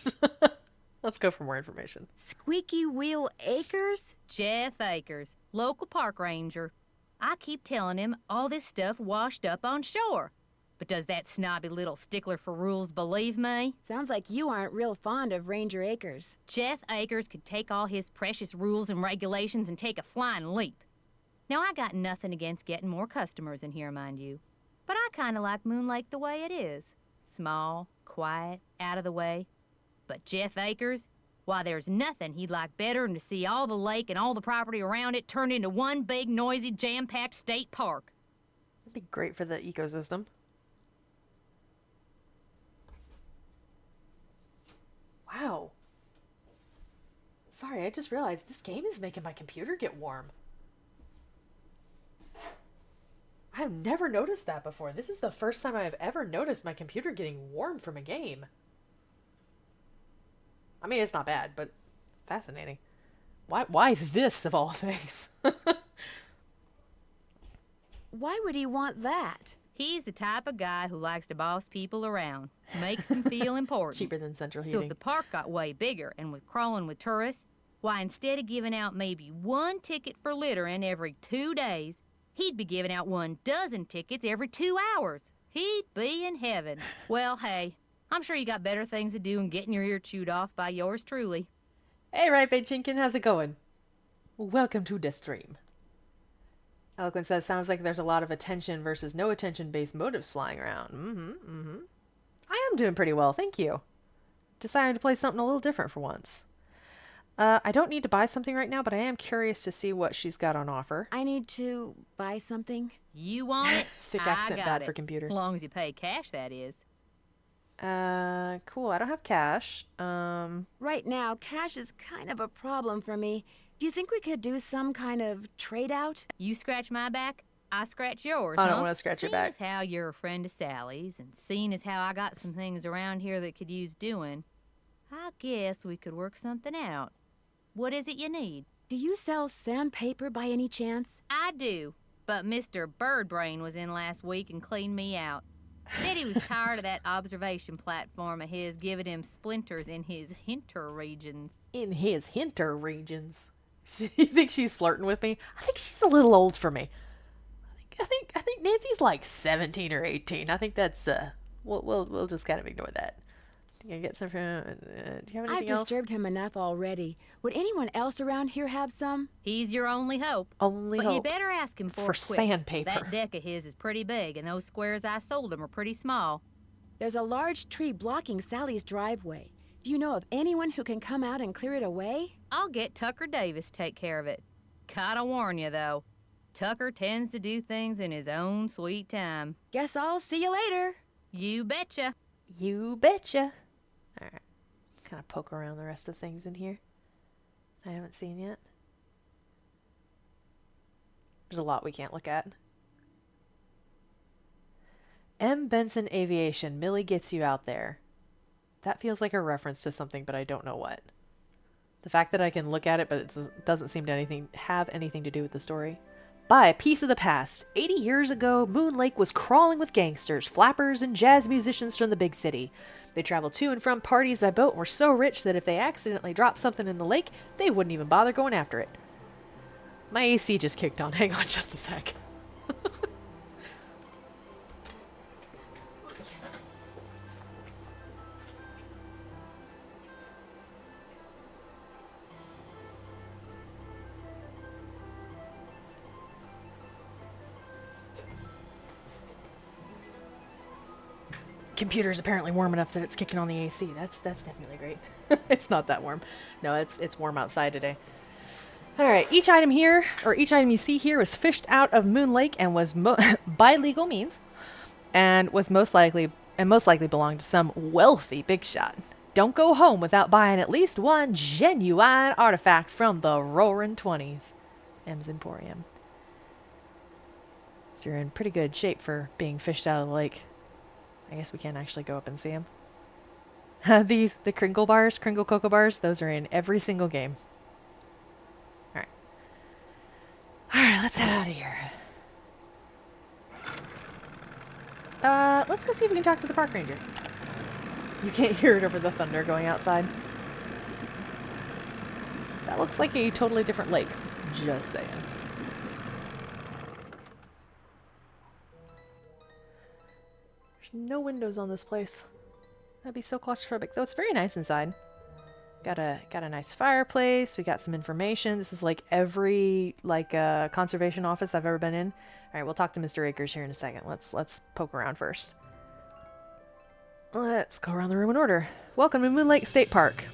Let's go for more information. Squeaky Wheel Acres? Jeff Akers, local park ranger. I keep telling him all this stuff washed up on shore. But does that snobby little stickler for rules believe me? Sounds like you aren't real fond of Ranger Acres. Jeff Akers could take all his precious rules and regulations and take a flying leap. Now, I got nothing against getting more customers in here, mind you. But I kind of like Moon Lake the way it is. Small, quiet, out of the way. But Jeff Akers, why, there's nothing he'd like better than to see all the lake and all the property around it turned into one big, noisy, jam-packed state park. That'd be great for the ecosystem. Wow. Sorry, I just realized this game is making my computer get warm. I've never noticed that before. This is the first time I've ever noticed my computer getting warm from a game. I mean, it's not bad, but fascinating. Why this of all things? Why would he want that? He's the type of guy who likes to boss people around, makes them feel important. Cheaper than central So heating. if the park got way bigger and was crawling with tourists, why, instead of giving out maybe one ticket for littering every 2 days, he'd be giving out 12 tickets every 2 hours. He'd be in heaven. Well, hey, I'm sure you got better things to do than getting your ear chewed off by yours truly. Hey, Right Bay Chinkin, how's it going? Welcome to the stream. Eloquent says, sounds like there's a lot of attention versus no attention based motives flying around. I am doing pretty well, thank you. Deciding to play something a little different for once. I don't need to buy something right now, but I am curious to see what she's got on offer. I need to buy something. You want it? Thick I accent got bad it. for computer. As long as you pay cash, that is. Cool. I don't have cash. Right now, cash is kind of a problem for me. Do you think we could do some kind of trade out? You scratch my back, I scratch yours, I huh? don't want to scratch your back. Seeing as how you're a friend of Sally's, and seeing as how I got some things around here that could use doing, I guess we could work something out. What is it you need? Do you sell sandpaper by any chance? I do, but Mr. Birdbrain was in last week and cleaned me out. Said he was tired of that observation platform of his giving him splinters in his hinter regions. In his hinter regions. You think she's flirting with me? I think she's a little old for me. I think Nancy's like 17 or 18. I think that's we'll just kind of ignore that. Can I get some from? Do you have I've anything else? disturbed him enough already. Would anyone else around here have some? He's your only hope. Only But hope. you better ask him For it quick. sandpaper. That deck of his is pretty big, and those squares I sold him are pretty small. There's a large tree blocking Sally's driveway. Do you know of anyone who can come out and clear it away? I'll get Tucker Davis to take care of it. Gotta warn you, though. Tucker tends to do things in his own sweet time. Guess I'll see you later. You betcha. You betcha. All right. Kind of poke around the rest of things in here I haven't seen yet. There's a lot we can't look at. M. Benson Aviation. Millie gets you out there. That feels like a reference to something, but I don't know what. The fact that I can look at it, but it doesn't seem to have anything to do with the story. Buy a piece of the past. 80 years ago, Moon Lake was crawling with gangsters, flappers, and jazz musicians from the big city. They traveled to and from parties by boat and were so rich that if they accidentally dropped something in the lake, they wouldn't even bother going after it. My AC just kicked on. Hang on just a sec. computer's apparently warm enough that it's kicking on the AC. That's definitely great. It's not that warm. No, it's warm outside today. All right, each item here, or each item you see here, was fished out of Moon Lake and was by legal means, and most likely belonged to some wealthy big shot. Don't go home without buying at least one genuine artifact from the Roaring 20s. M's Emporium. So you're in pretty good shape for being fished out of the lake. I guess we can't actually go up and see them. The Kringle Cocoa Bars, those are in every single game. Alright, let's head out of here. Let's go see if we can talk to the park ranger. You can't hear it over the thunder going outside. That looks like a totally different lake. Just saying. There's no windows on this place. That'd be so claustrophobic. Though it's very nice inside. Got a nice fireplace. We got some information. This is like every conservation office I've ever been in. All right, we'll talk to Mr. Akers here in a second. Let's poke around first. Let's go around the room in order. Welcome to Moon Lake State Park.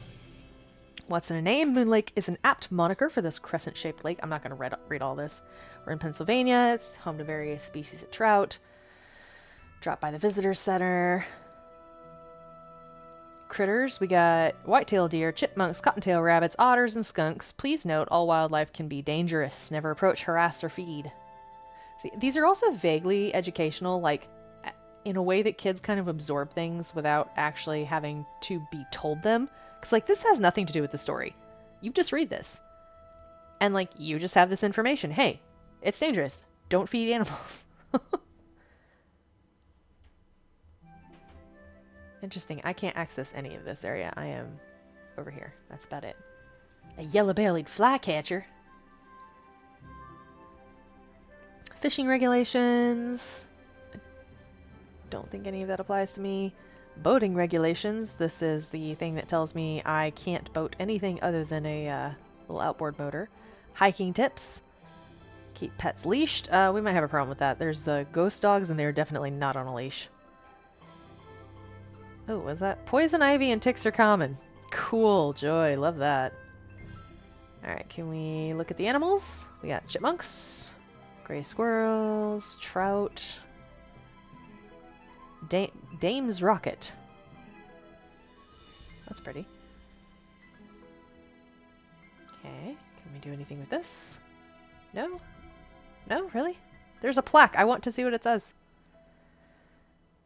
What's in a name? Moon Lake is an apt moniker for this crescent-shaped lake. I'm not going to read all this. We're in Pennsylvania. It's home to various species of trout. Drop by the visitor center. Critters, we got white-tailed deer, chipmunks, cottontail rabbits, otters, and skunks. Please note, all wildlife can be dangerous. Never approach, harass, or feed. See, these are also vaguely educational, like, in a way that kids kind of absorb things without actually having to be told them. Because, like, this has nothing to do with the story. You just read this. And, like, you just have this information. Hey, it's dangerous. Don't feed animals. Interesting. I can't access any of this area. I am over here. That's about it. A yellow-bellied flycatcher. Fishing regulations. I don't think any of that applies to me. Boating regulations. This is the thing that tells me I can't boat anything other than a little outboard motor. Hiking tips. Keep pets leashed. We might have a problem with that. There's ghost dogs, and they're definitely not on a leash. Oh, was that? Poison ivy and ticks are common. Cool, joy, love that. Alright, can we look at the animals? We got chipmunks, gray squirrels, trout, Dame's rocket. That's pretty. Okay, can we do anything with this? No? No, really? There's a plaque. I want to see what it says.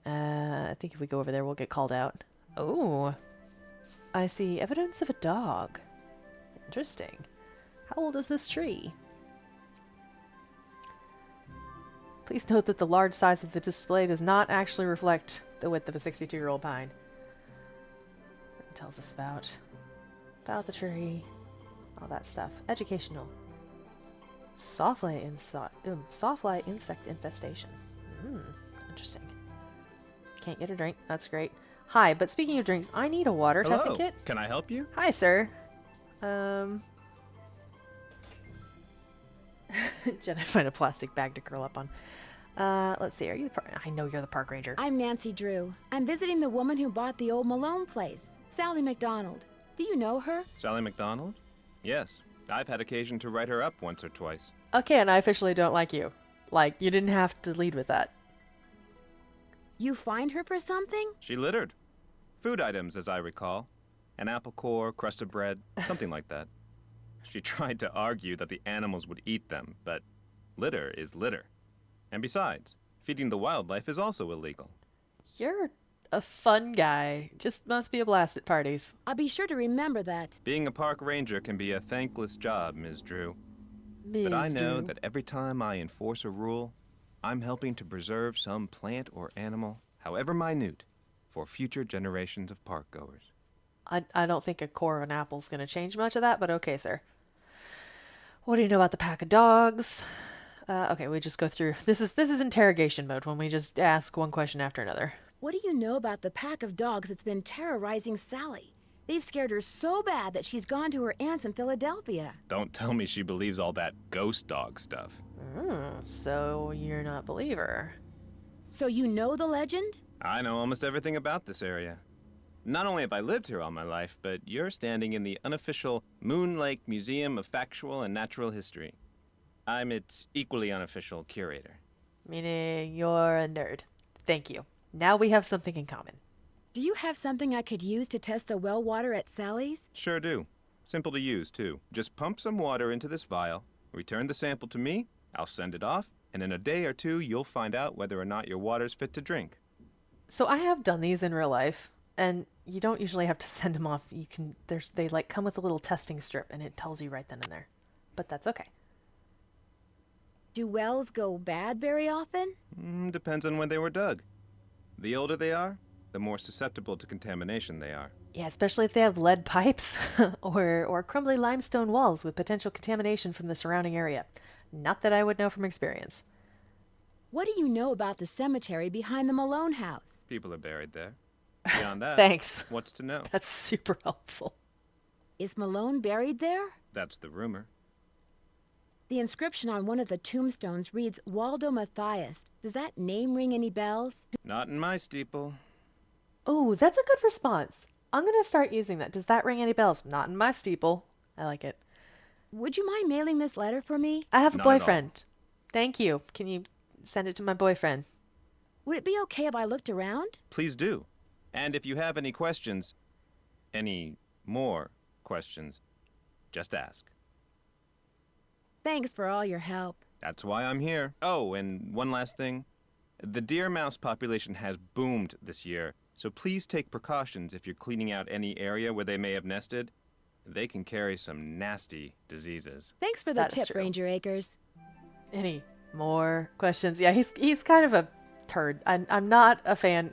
I think if we go over there, we'll get called out. Oh, I see evidence of a dog. Interesting. How old is this tree? Please note that the large size of the display does not actually reflect the width of a 62-year-old pine. It tells us about the tree, all that stuff. Educational. Sawfly insect infestation. Interesting. Can't get a drink. That's great. Hi, but speaking of drinks, I need a water testing kit. Can I help you? Hi, sir. Jen, I find a plastic bag to curl up on. Let's see. Are you the I know you're the park ranger. I'm Nancy Drew. I'm visiting the woman who bought the old Malone place, Sally McDonald. Do you know her? Sally McDonald? Yes. I've had occasion to write her up once or twice. Okay, and I officially don't like you. Like, you didn't have to lead with that. You find her for something? She littered. Food items, as I recall. An apple core, crust of bread, something like that. She tried to argue that the animals would eat them, but litter is litter. And besides, feeding the wildlife is also illegal. You're a fun guy. Just must be a blast at parties. I'll be sure to remember that. Being a park ranger can be a thankless job, Ms. Drew. But I know that every time I enforce a rule, I'm helping to preserve some plant or animal, however minute, for future generations of park goers. I don't think a core of an apple is going to change much of that, but okay, sir. What do you know about the pack of dogs? Okay, we just go through. This is interrogation mode when we just ask one question after another. What do you know about the pack of dogs that's been terrorizing Sally? They've scared her so bad that she's gone to her aunt's in Philadelphia. Don't tell me she believes all that ghost dog stuff. So you're not a believer. So you know the legend? I know almost everything about this area. Not only have I lived here all my life, but you're standing in the unofficial Moon Lake Museum of Factual and Natural History. I'm its equally unofficial curator. Meaning you're a nerd. Thank you. Now we have something in common. Do you have something I could use to test the well water at Sally's? Sure do. Simple to use, too. Just pump some water into this vial, return the sample to me, I'll send it off, and in a day or two, you'll find out whether or not your water's fit to drink. So I have done these in real life, and you don't usually have to send them off. They like come with a little testing strip, and it tells you right then and there. But that's okay. Do wells go bad very often? Depends on when they were dug. The older they are, the more susceptible to contamination they are. Yeah, especially if they have lead pipes or crumbly limestone walls with potential contamination from the surrounding area. Not that I would know from experience. What do you know about the cemetery behind the Malone house? People are buried there. Beyond that, Thanks. what's to know? That's super helpful. Is Malone buried there? That's the rumor. The inscription on one of the tombstones reads Waldo Matthias. Does that name ring any bells? Not in my steeple. Oh, that's a good response. I'm going to start using that. Does that ring any bells? Not in my steeple. I like it. Would you mind mailing this letter for me? I have a Not at all. boyfriend. Thank you. Can you send it to my boyfriend? Would it be okay if I looked around? Please do. And if you have any questions, any more questions, just ask. Thanks for all your help. That's why I'm here. Oh, and one last thing. The deer mouse population has boomed this year, so please take precautions if you're cleaning out any area where they may have nested. They can carry some nasty diseases. Thanks for the That is tip, true. Ranger Acres. Any more questions? Yeah, he's kind of a turd. I'm not a fan.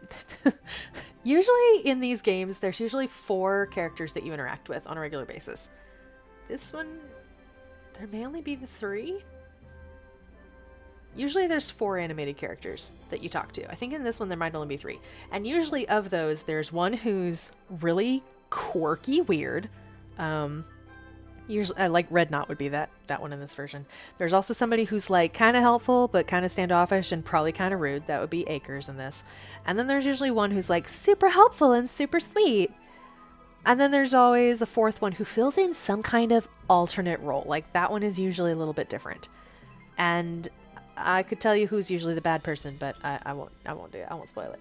Usually in these games, there's usually 4 characters that you interact with on a regular basis. This one, there may only be the 3. Usually there's 4 animated characters that you talk to. I think in this one there might only be 3. And usually of those, there's one who's really quirky weird. Usually, like Red Knot would be that one in this version. There's also somebody who's like kind of helpful, but kind of standoffish and probably kind of rude. That would be Acres in this. And then there's usually one who's like super helpful and super sweet. And then there's always a 4th one who fills in some kind of alternate role. Like that one is usually a little bit different. And I could tell you who's usually the bad person, but I won't do it. I won't spoil it.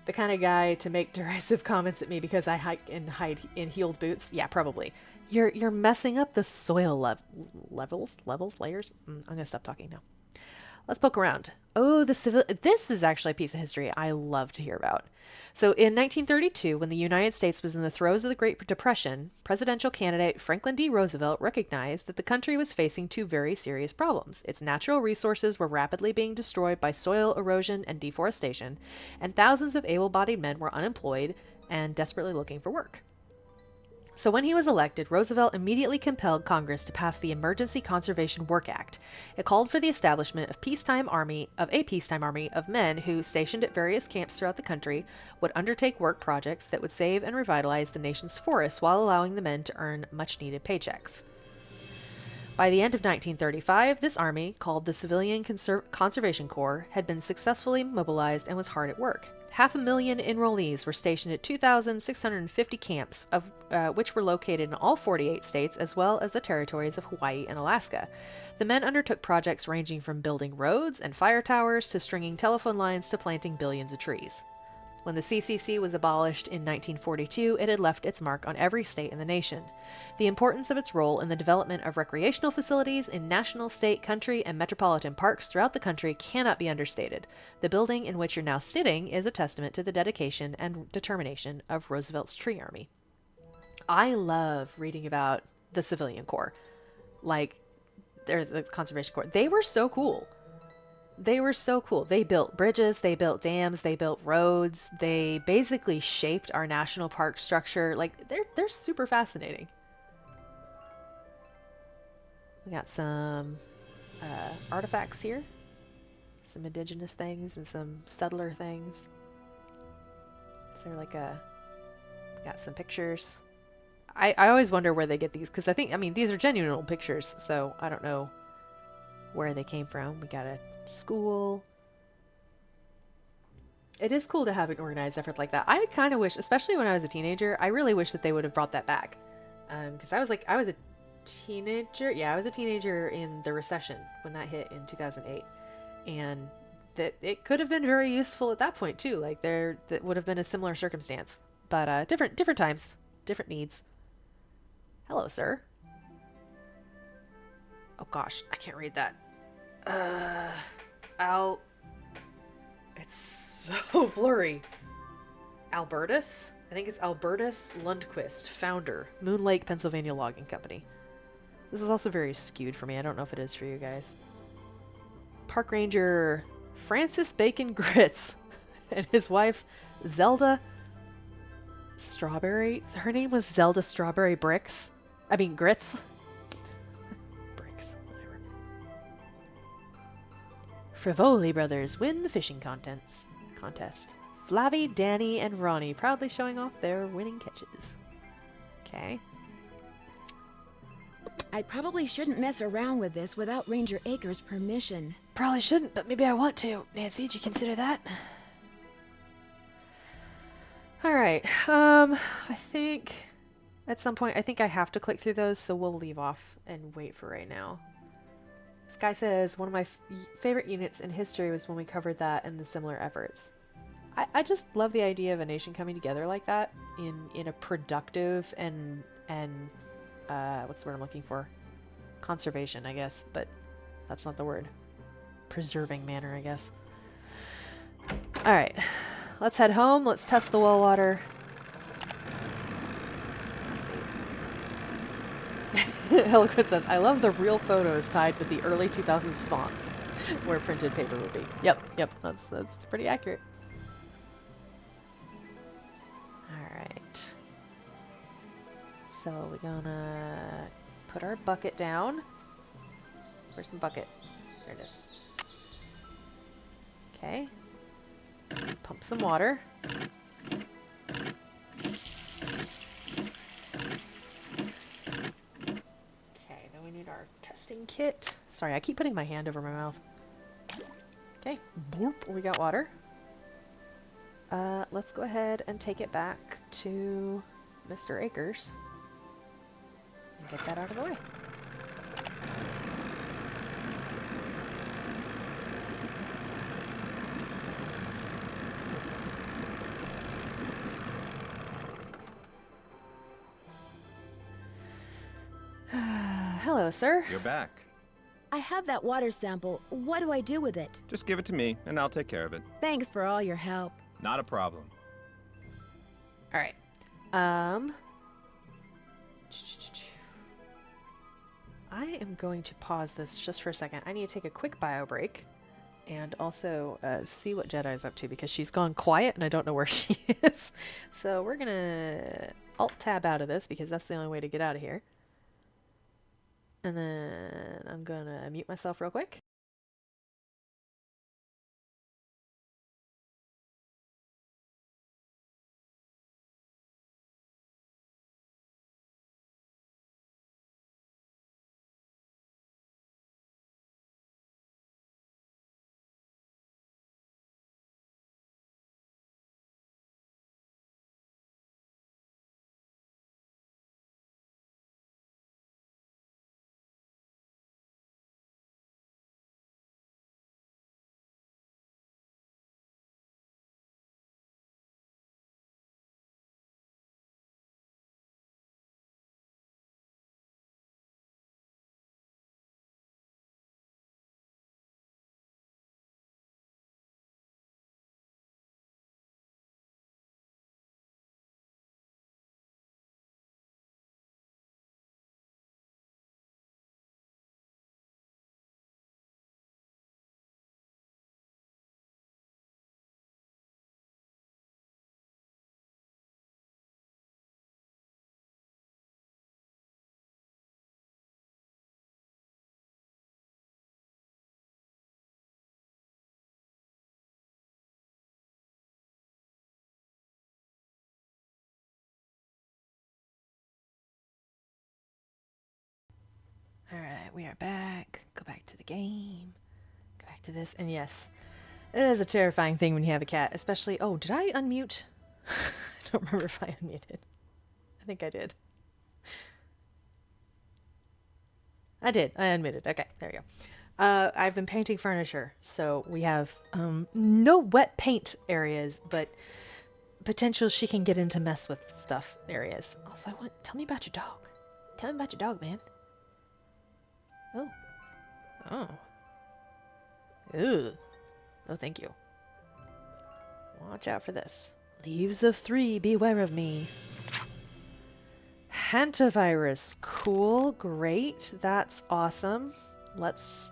The kind of guy to make derisive comments at me because I hide in heeled boots. Yeah, probably. You're messing up the soil layers. I'm gonna stop talking now. Let's poke around. Oh, this is actually a piece of history I love to hear about. So in 1932, when the United States was in the throes of the Great Depression, presidential candidate Franklin D. Roosevelt recognized that the country was facing 2 very serious problems. Its natural resources were rapidly being destroyed by soil erosion and deforestation, and thousands of able-bodied men were unemployed and desperately looking for work. So when he was elected, Roosevelt immediately compelled Congress to pass the Emergency Conservation Work Act. It called for the establishment of a peacetime army of men who, stationed at various camps throughout the country, would undertake work projects that would save and revitalize the nation's forests while allowing the men to earn much-needed paychecks. By the end of 1935, this army, called the Civilian Conservation Corps, had been successfully mobilized and was hard at work. 500,000 enrollees were stationed at 2,650 camps, which were located in all 48 states as well as the territories of Hawaii and Alaska. The men undertook projects ranging from building roads and fire towers to stringing telephone lines to planting billions of trees. When the CCC was abolished in 1942, it had left its mark on every state in the nation. The importance of its role in the development of recreational facilities in national, state, country, and metropolitan parks throughout the country cannot be understated. The building in which you're now sitting is a testament to the dedication and determination of Roosevelt's Tree Army. I love reading about the Civilian Corps, like the Conservation Corps. They were so cool. They were so cool. They built bridges, they built dams, they built roads. They basically shaped our national park structure. Like they're super fascinating. We got some artifacts here, some indigenous things and some settler things. Is there like got some pictures. I always wonder where they get these because I mean these are genuine old pictures, so I don't know where they came from. We got a school. it is cool to have an organized effort like that. I kind of wish, especially when I was a teenager, I really wish that they would have brought that back. Because I was a teenager. Yeah, I was a teenager in the recession when that hit in 2008. And that it could have been very useful at that point too. Like that would have been a similar circumstance. But different times, different needs. Hello, sir. Oh gosh, I can't read that. It's so blurry. Albertus? I think it's Albertus Lundquist, founder, Moon Lake, Pennsylvania Logging Company. This is also very skewed for me. I don't know if it is for you guys. Park Ranger Francis Bacon Grits and his wife Zelda Strawberry. Her name was Zelda Strawberry Grits. Bricks, whatever. Frivoli brothers win the fishing contest. Flavie, Danny, and Ronnie proudly showing off their winning catches. Okay. I probably shouldn't mess around with this without Ranger Acres' permission. Probably shouldn't, but maybe I want to. Nancy, did you consider that? Alright, I think at some point, I think I have to click through those, so we'll leave off and wait for right now. This guy says, one of my favorite units in history was when we covered that and the similar efforts. I just love the idea of a nation coming together like that in a productive and what's the word I'm looking for? Conservation, I guess, but that's not the word. Preserving manner, I guess. Alright, let's head home. Let's test the well water. Eloquent says, I love the real photos tied with the early 2000s fonts where printed paper would be. Yep, that's pretty accurate. Alright. So we're gonna put our bucket down. Where's the bucket? There it is. Okay. Pump some water. Our testing kit. Sorry, I keep putting my hand over my mouth. Okay, boop, we got water. Let's go ahead and take it back to Mr. Acres and get that out of the way. Hello, sir. You're back. I have that water sample. What do I do with it? Just give it to me, and I'll take care of it. Thanks for all your help. Not a problem. All right. I am going to pause this just for a second. I need to take a quick bio break and also see what Jedi's up to because she's gone quiet and I don't know where she is. So we're going to Alt-tab out of this because that's the only way to get out of here. And then I'm going to mute myself real quick. Alright, we are back. Go back to the game. Go back to this. And yes, It is a terrifying thing when you have a cat, especially... Oh, did I unmute? I don't remember if I unmuted. I think I did. I did. I unmuted. Okay, there we go. I've been painting furniture, so we have no wet paint areas, but potential she can get into mess with stuff areas. Also, tell me about your dog. Tell me about your dog, man. Oh. Oh. Ew. No, thank you. Watch out for this. Leaves of 3, beware of me. Hantavirus. Cool. Great. That's awesome. Let's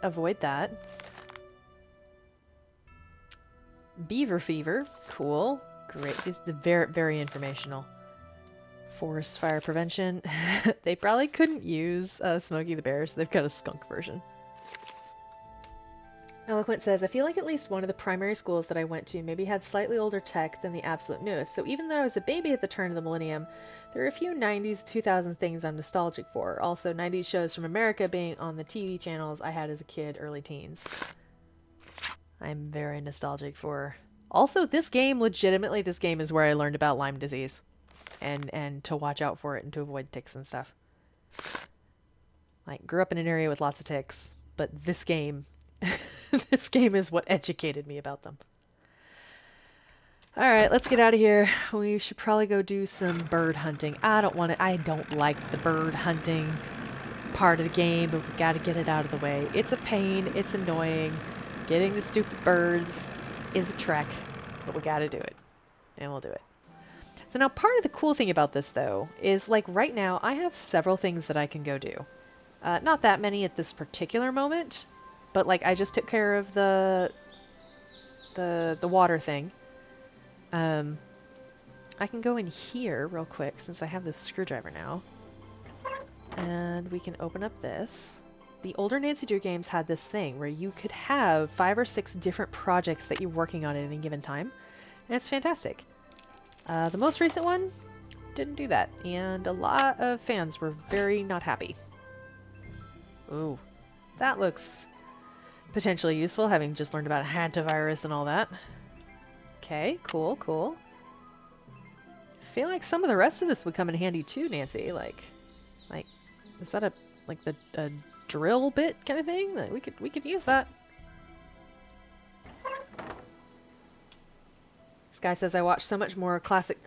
avoid that. Beaver fever. Cool. Great. This is very, very informational. Forest fire prevention. They probably couldn't use Smokey the Bear, so they've got a skunk version. Eloquent says, I feel like at least one of the primary schools that I went to maybe had slightly older tech than the absolute newest, so even though I was a baby at the turn of the millennium, there are a few 90s, 2000s things I'm nostalgic for. Also, 90s shows from America being on the TV channels I had as a kid, early teens. I'm very nostalgic for... Also, this game, legitimately, this game is where I learned about Lyme disease. And to watch out for it and to avoid ticks and stuff. Like, grew up in an area with lots of ticks, but this game... this game is what educated me about them. Alright, let's get out of here. We should probably go do some bird hunting. I don't like the bird hunting part of the game, but we gotta get it out of the way. It's a pain, it's annoying. Getting the stupid birds is a trek, but we gotta do it. And we'll do it. So now part of the cool thing about this, though, is like right now I have several things that I can go do. Not that many at this particular moment, but like I just took care of the water thing. I can go in here real quick since I have this screwdriver now. And we can open up this. The older Nancy Drew games had this thing where you could have 5 or 6 different projects that you're working on at any given time. And it's fantastic. The most recent one didn't do that. And a lot of fans were very not happy. Ooh, that looks potentially useful, having just learned about hantavirus and all that. Okay, cool, cool. I feel like some of the rest of this would come in handy too, Nancy. Like, is that a drill bit kind of thing? Like, we could use that. This guy says I watch so much more classic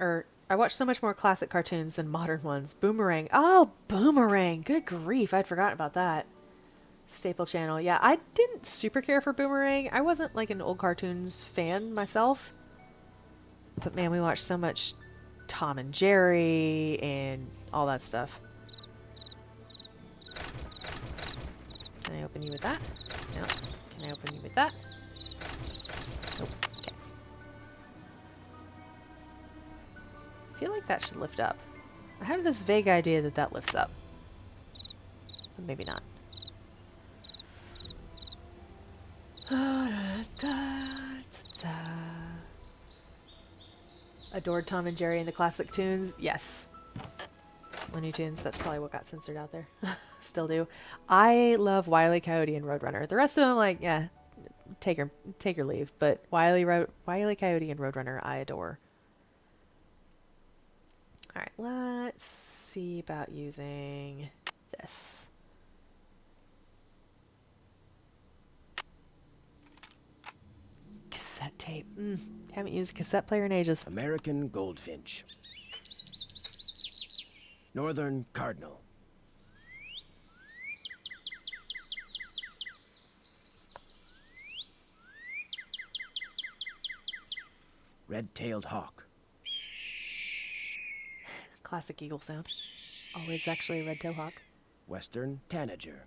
cartoons than modern ones. Boomerang. Oh, Boomerang. Good grief, I'd forgotten about that. Staple Channel. Yeah, I didn't super care for Boomerang. I wasn't like an old cartoons fan myself. But man, we watched so much Tom and Jerry and all that stuff. Can I open you with that? No. Can I open you with that? Nope. Okay. I feel like that should lift up. I have this vague idea that that lifts up. But maybe not. Adored Tom and Jerry and the classic tunes. Yes. Looney Tunes. That's probably what got censored out there. Still do. I love Wile E. Coyote and Roadrunner. The rest of them, like, yeah, take your leave. But Wile E. Coyote and Roadrunner, I adore. All right, let's see about using this. Cassette tape. Haven't used a cassette player in ages. American goldfinch. Northern cardinal. Red-tailed hawk. Classic eagle sound. Always actually a red-tailed hawk. Western tanager.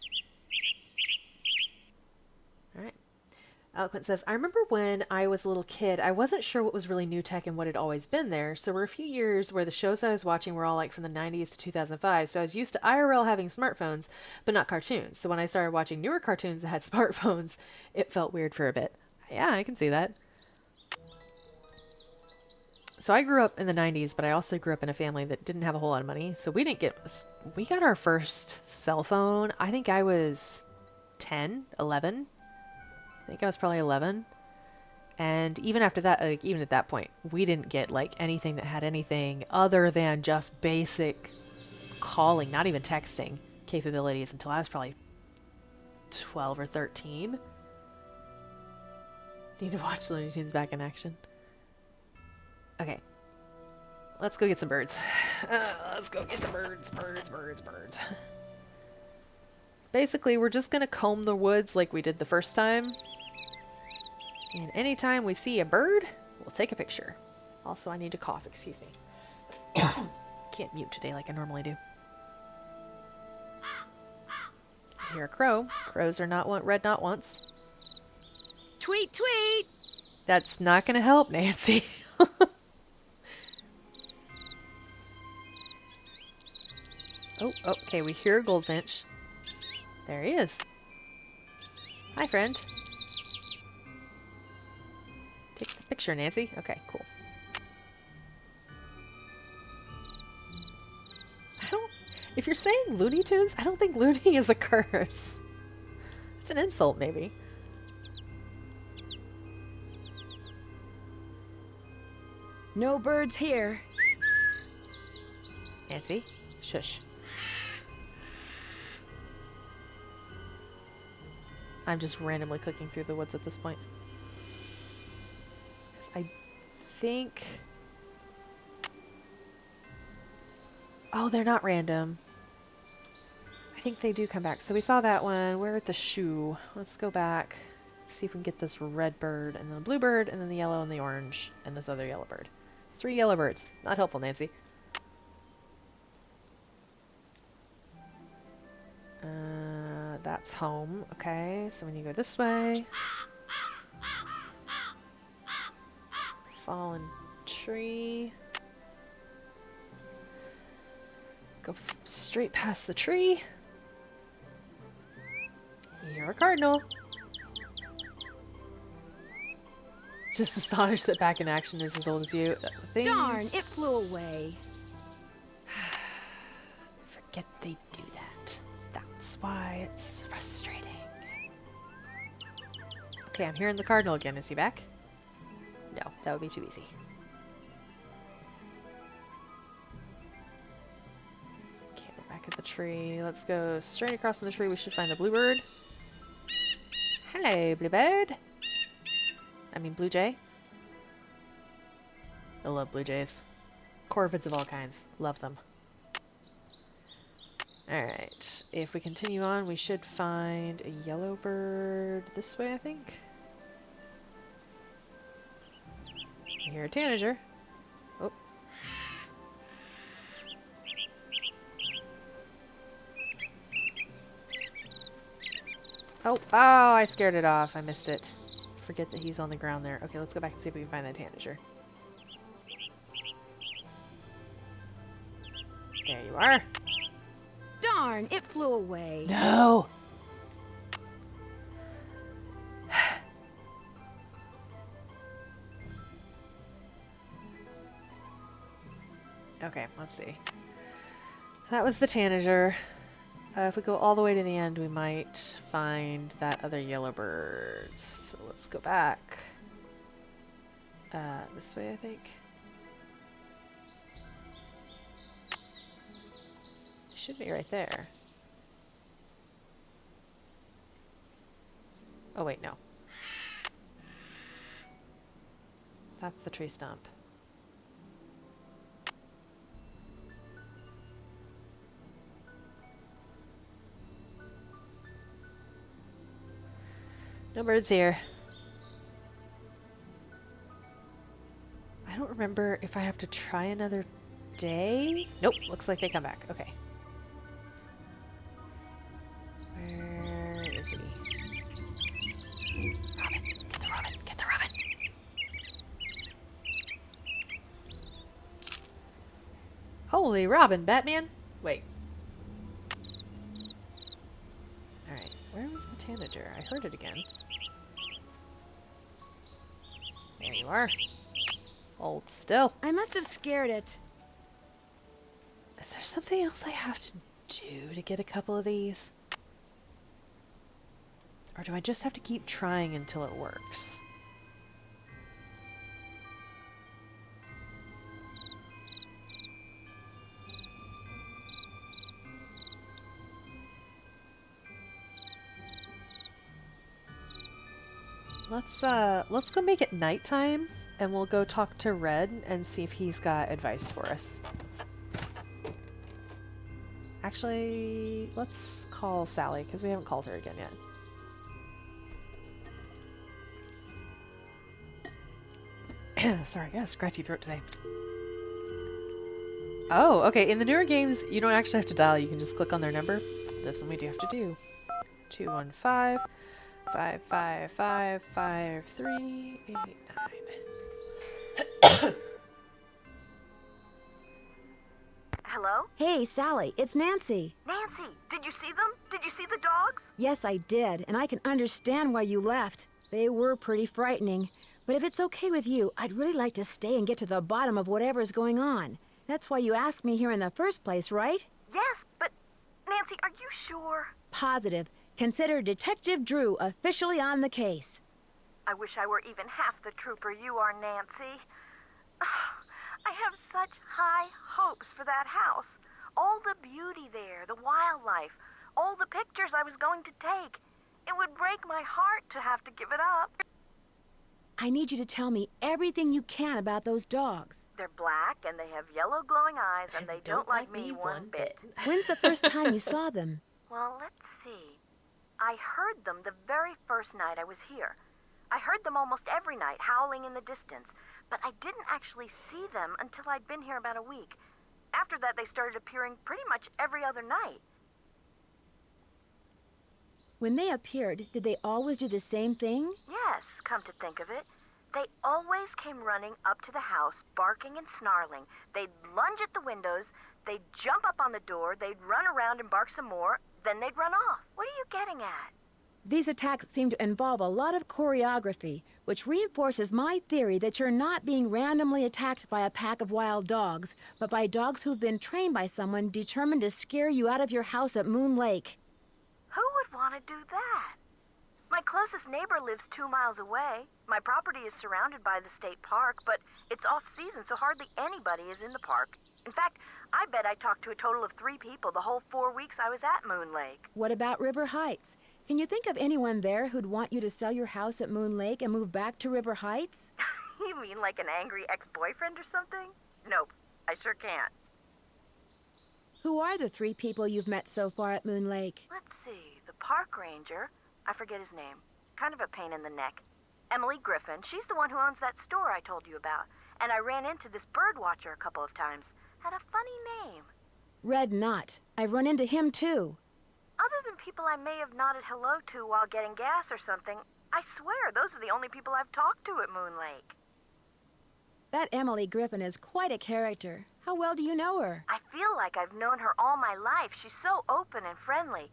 All right. Eloquent says, I remember when I was a little kid, I wasn't sure what was really new tech and what had always been there. So there were a few years where the shows I was watching were all like from the 90s to 2005. So I was used to IRL having smartphones, but not cartoons. So when I started watching newer cartoons that had smartphones, it felt weird for a bit. Yeah, I can see that. So I grew up in the 90s, but I also grew up in a family that didn't have a whole lot of money. So we got our first cell phone. I think I was 10, 11. I think I was probably 11. And even after that, like, even at that point, we didn't get like anything that had anything other than just basic calling, not even texting capabilities until I was probably 12 or 13. Need to watch Looney Tunes back in action. Okay. Let's go get some birds. Let's go get the birds. Birds. Basically, we're just going to comb the woods like we did the first time. And anytime we see a bird, we'll take a picture. Also, I need to cough, excuse me. Can't mute today like I normally do. I hear a crow. Crows are not red not once. Tweet, tweet! That's not going to help, Nancy. Oh, okay, we hear a goldfinch. There he is. Hi, friend. Take the picture, Nancy. Okay, cool. If you're saying Looney Tunes, I don't think Looney is a curse. It's an insult, maybe. No birds here. Nancy, shush. I'm just randomly clicking through the woods at this point. Because I think... Oh, they're not random. I think they do come back. So we saw that one. We're at the shoe. Let's go back. See if we can get this red bird, and then the blue bird, and then the yellow and the orange, and this other yellow bird. 3 yellow birds. Not helpful, Nancy. That's home. Okay, so when you go this way... Fallen tree... Go straight past the tree. You're a cardinal. Just astonished that back in action is as old as you. Darn, it flew away. Forget they do that. That's why it's frustrating. Okay, I'm hearing the cardinal again. Is he back? No, that would be too easy. At the tree. Let's go straight across from the tree. We should find the bluebird. Hello, bluebird. I mean, blue jay. I love blue jays. Corvids of all kinds. Love them. Alright. If we continue on, we should find a yellow bird this way, I think. I hear a tanager. Oh. Oh, I scared it off. I missed it. Forget that he's on the ground there. Okay, let's go back and see if we can find that tanager. There you are. Darn, it flew away. No! Okay, let's see. That was the tanager. If we go all the way to the end, we might find that other yellow bird. So let's go back. This way, I think. Should be right there. Oh, wait, no. That's the tree stump. No birds here. I don't remember if I have to try another day. Nope, looks like they come back. Okay. Where is he? Robin, get the robin, get the robin. Holy robin, Batman. Wait. Alright, where was the tanager? I heard it again. There you are. Hold still. I must have scared it. Is there something else I have to do to get a couple of these? Or do I just have to keep trying until it works? Let's go make it nighttime, and we'll go talk to Red and see if he's got advice for us. Actually, let's call Sally, because we haven't called her again yet. Sorry, I got a scratchy throat today. Oh, okay. In the newer games, you don't actually have to dial. You can just click on their number. This one we do have to do. 215-555-5389. Hello? Hey, Sally, it's Nancy. Nancy, did you see them? Did you see the dogs? Yes, I did, and I can understand why you left. They were pretty frightening. But if it's okay with you, I'd really like to stay and get to the bottom of whatever's going on. That's why you asked me here in the first place, right? Yes, but Nancy, are you sure? Positive. Consider Detective Drew officially on the case. I wish I were even half the trooper you are, Nancy. I have such high hopes for that house. All the beauty there, the wildlife, all the pictures I was going to take. It would break my heart to have to give it up. I need you to tell me everything you can about those dogs. They're black and they have yellow glowing eyes and they don't like me one bit. When's the first time you saw them? Well, let's see. I heard them the very first night I was here. I heard them almost every night, howling in the distance. But I didn't actually see them until I'd been here about a week. After that, they started appearing pretty much every other night. When they appeared, did they always do the same thing? Yes, come to think of it. They always came running up to the house, barking and snarling. They'd lunge at the windows, they'd jump up on the door, they'd run around and bark some more, then they'd run off. What are you getting at? These attacks seem to involve a lot of choreography, which reinforces my theory that you're not being randomly attacked by a pack of wild dogs, but by dogs who've been trained by someone determined to scare you out of your house at Moon Lake. Who would want to do that? My closest neighbor lives 2 miles away. My property is surrounded by the state park, but it's off-season, so hardly anybody is in the park. In fact, I bet I talked to a total of 3 people the whole 4 weeks I was at Moon Lake. What about River Heights? Can you think of anyone there who'd want you to sell your house at Moon Lake and move back to River Heights? You mean like an angry ex-boyfriend or something? Nope, I sure can't. Who are the 3 people you've met so far at Moon Lake? Let's see, the park ranger, I forget his name, kind of a pain in the neck. Emily Griffin, she's the one who owns that store I told you about. And I ran into this bird watcher a couple of times. Had a funny name. Red Knot. I've run into him too. Other than people I may have nodded hello to while getting gas or something, I swear those are the only people I've talked to at Moon Lake. That Emily Griffin is quite a character. How well do you know her? I feel like I've known her all my life. She's so open and friendly.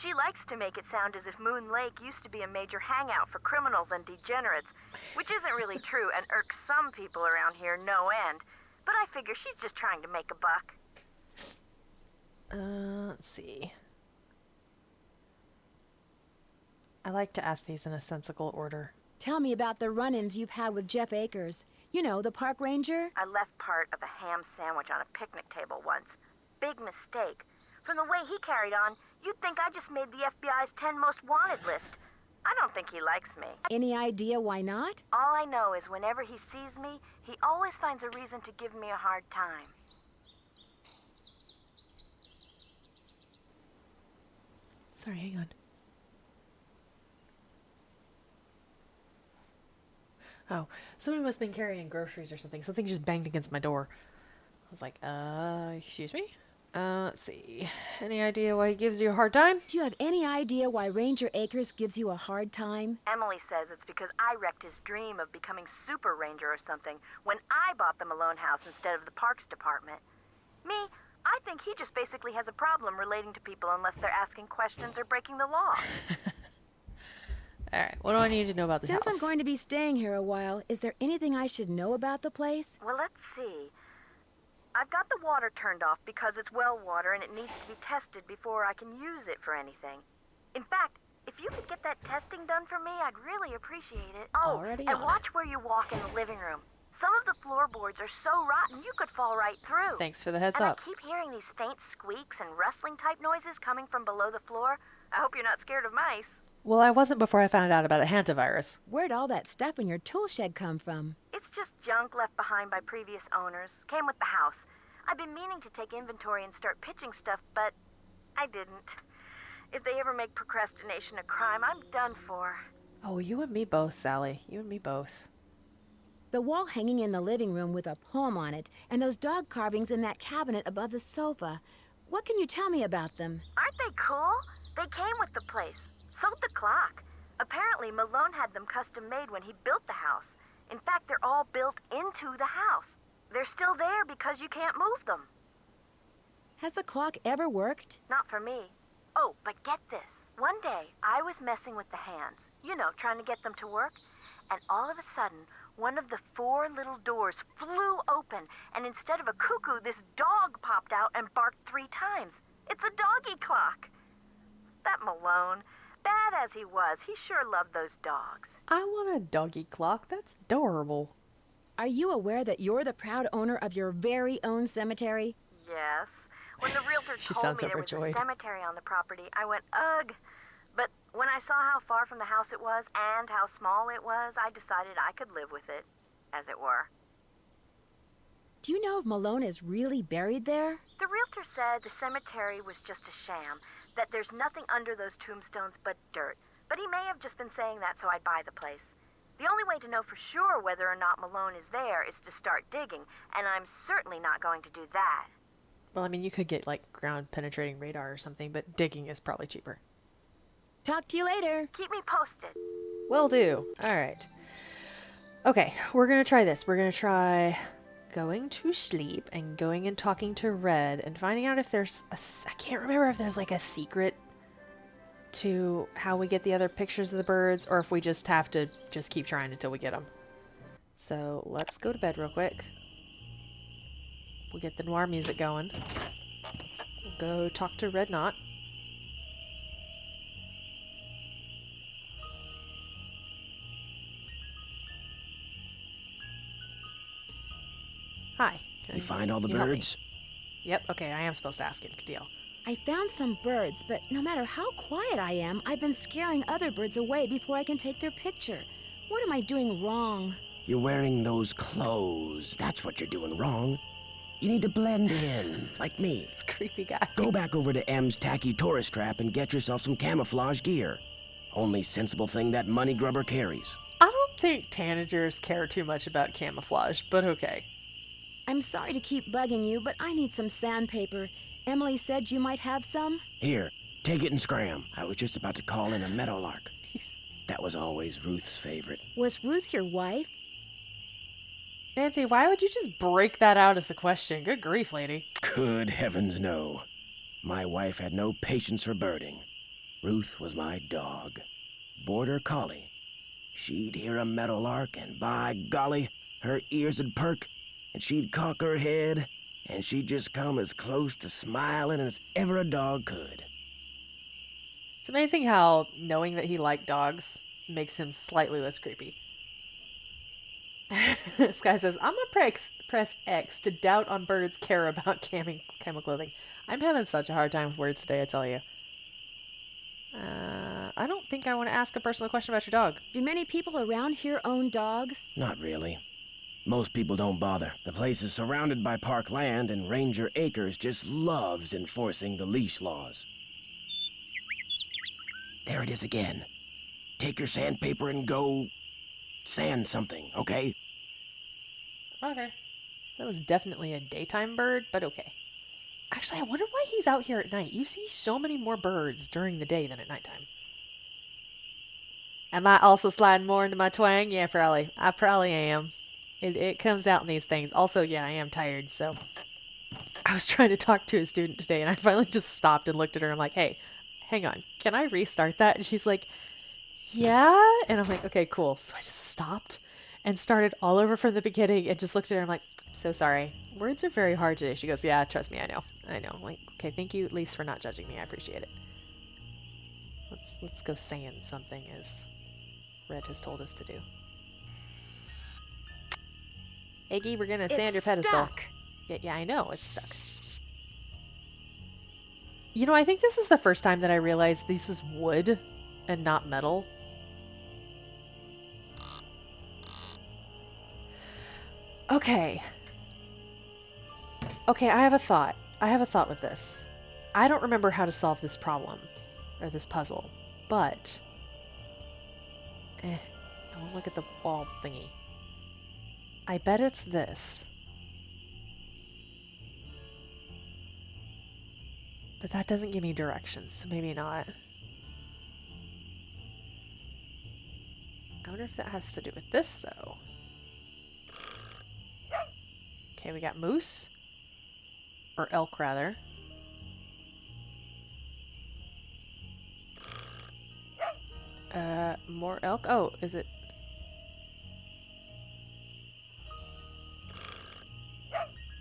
She likes to make it sound as if Moon Lake used to be a major hangout for criminals and degenerates, which isn't really true and irks some people around here no end. But I figure she's just trying to make a buck. Let's see. I like to ask these in a sensical order. Tell me about the run-ins you've had with Jeff Akers. You know, the park ranger? I left part of a ham sandwich on a picnic table once. Big mistake. From the way he carried on, you'd think I just made the FBI's 10 most wanted list. I don't think he likes me. Any idea why not? All I know is whenever he sees me, he always finds a reason to give me a hard time. Sorry, hang on. Oh, somebody must have been carrying groceries or something. Something just banged against my door. I was like, excuse me? Let's see. Any idea why he gives you a hard time? Do you have any idea why Ranger Akers gives you a hard time? Emily says it's because I wrecked his dream of becoming Super Ranger or something when I bought the Malone house instead of the Parks Department. Me, I think he just basically has a problem relating to people unless they're asking questions or breaking the law. Alright, what do I need to know about the house? Since I'm going to be staying here a while, is there anything I should know about the place? Well, let's see. I've got the water turned off because it's well water and it needs to be tested before I can use it for anything. In fact, if you could get that testing done for me, I'd really appreciate it. Oh, Already and on watch where you walk in the living room. Some of the floorboards are so rotten you could fall right through. Thanks for the heads and up. I keep hearing these faint squeaks and rustling type noises coming from below the floor. I hope you're not scared of mice. Well, I wasn't before I found out about a hantavirus. Where'd all that stuff in your tool shed come from? It's just junk left behind by previous owners. Came with the house. I've been meaning to take inventory and start pitching stuff, but I didn't. If they ever make procrastination a crime, I'm done for. Oh, you and me both, Sally. You and me both. The wall hanging in the living room with a poem on it, and those dog carvings in that cabinet above the sofa. What can you tell me about them? Aren't they cool? They came with the place. So did the clock. Apparently, Malone had them custom made when he built the house. In fact, they're all built into the house. They're still there because you can't move them. Has the clock ever worked? Not for me. Oh, but get this. One day, I was messing with the hands. You know, trying to get them to work. And all of a sudden, one of the 4 little doors flew open, and instead of a cuckoo, this dog popped out and barked 3 times. It's a doggy clock. That Malone, bad as he was, he sure loved those dogs. I want a doggy clock. That's adorable. Are you aware that you're the proud owner of your very own cemetery? Yes. When the realtor She told sounds me there was a overjoyed. cemetery on the property, I went, ugh. But when I saw how far from the house it was and how small it was, I decided I could live with it, as it were. Do you know if Malone is really buried there? The realtor said the cemetery was just a sham, that there's nothing under those tombstones but dirt. But he may have just been saying that so I'd buy the place. The only way to know for sure whether or not Malone is there is to start digging, and I'm certainly not going to do that. Well, I mean, you could get, like, ground-penetrating radar or something, but digging is probably cheaper. Talk to you later. Keep me posted. Will do. All right. Okay, we're going to try this. We're going to try going to sleep and going and talking to Red and finding out if there's I can't remember if there's, like, a secret to how we get the other pictures of the birds, or if we just have to just keep trying until we get them. So let's go to bed real quick. We'll get the noir music going. We'll go talk to Red Knot. Hi. You find all the you help me? birds? Yep, okay, I am supposed to ask him. Good deal. I found some birds, but no matter how quiet I am, I've been scaring other birds away before I can take their picture. What am I doing wrong? You're wearing those clothes. That's what you're doing wrong. You need to blend in, like me. This creepy guy. Go back over to M's tacky tourist trap and get yourself some camouflage gear. Only sensible thing that money grubber carries. I don't think tanagers care too much about camouflage, but okay. I'm sorry to keep bugging you, but I need some sandpaper. Emily said you might have some. Here, take it and scram. I was just about to call in a meadowlark. That was always Ruth's favorite. Was Ruth your wife? Nancy, why would you just break that out as a question? Good grief, lady. Good heavens, no. My wife had no patience for birding. Ruth was my dog. Border collie. She'd hear a meadowlark, and by golly, her ears would perk, and she'd cock her head, and she'd just come as close to smiling as ever a dog could. It's amazing how knowing that he liked dogs makes him slightly less creepy. This guy says, I'm gonna press X to doubt on birds care about camel clothing. I'm having such a hard time with words today, I tell you. I don't think I want to ask a personal question about your dog. Do many people around here own dogs? Not really. Most people don't bother. The place is surrounded by park land, and Ranger Acres just loves enforcing the leash laws. There it is again. Take your sandpaper and go sand something, okay? Okay. That was definitely a daytime bird, but okay. Actually, I wonder why he's out here at night. You see so many more birds during the day than at nighttime. Am I also sliding more into my twang? Yeah, probably. I probably am. It comes out in these things. Also, yeah, I am tired, so... I was trying to talk to a student today, and I finally just stopped and looked at her. I'm like, hey, hang on. Can I restart that? And she's like, yeah? And I'm like, okay, cool. So I just stopped and started all over from the beginning and just looked at her. I'm like, so sorry. Words are very hard today. She goes, yeah, trust me, I know. I'm like, okay, thank you at least for not judging me. I appreciate it. Let's go sand something, as Red has told us to do. Iggy, we're gonna sand your pedestal. Stuck. Yeah, I know, it's stuck. You know, I think this is the first time that I realized this is wood and not metal. Okay. Okay, I have a thought. I have a thought with this. I don't remember how to solve this problem, or this puzzle, but... I won't look at the wall thingy. I bet it's this. But that doesn't give me directions, so maybe not. I wonder if that has to do with this, though. Okay, we got moose. Or elk, rather. More elk? Oh, is it...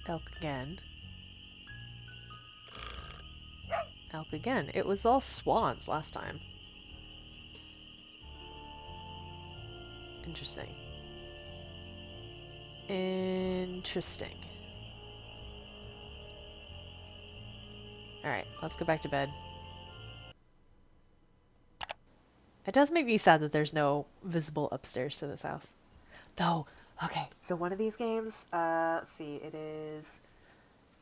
Elk again. Elk again. It was all swans last time. Interesting. Interesting. Alright, let's go back to bed. It does make me sad that there's no visible upstairs to this house. Though, okay, so one of these games, let's see, it is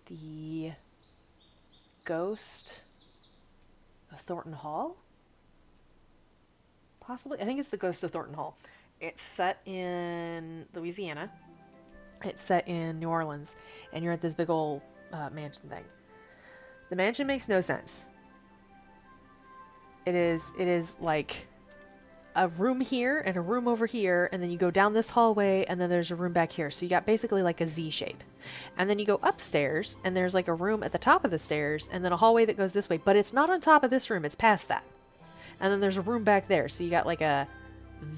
the Ghost of Thornton Hall? Possibly? I think it's the Ghost of Thornton Hall. It's set in Louisiana. It's set in New Orleans. And you're at this big old mansion thing. The mansion makes no sense. It is like a room here and a room over here, and then you go down this hallway, and then there's a room back here. So you got basically like a Z shape. And then you go upstairs, and there's like a room at the top of the stairs, and then a hallway that goes this way. But it's not on top of this room, it's past that. And then there's a room back there, so you got like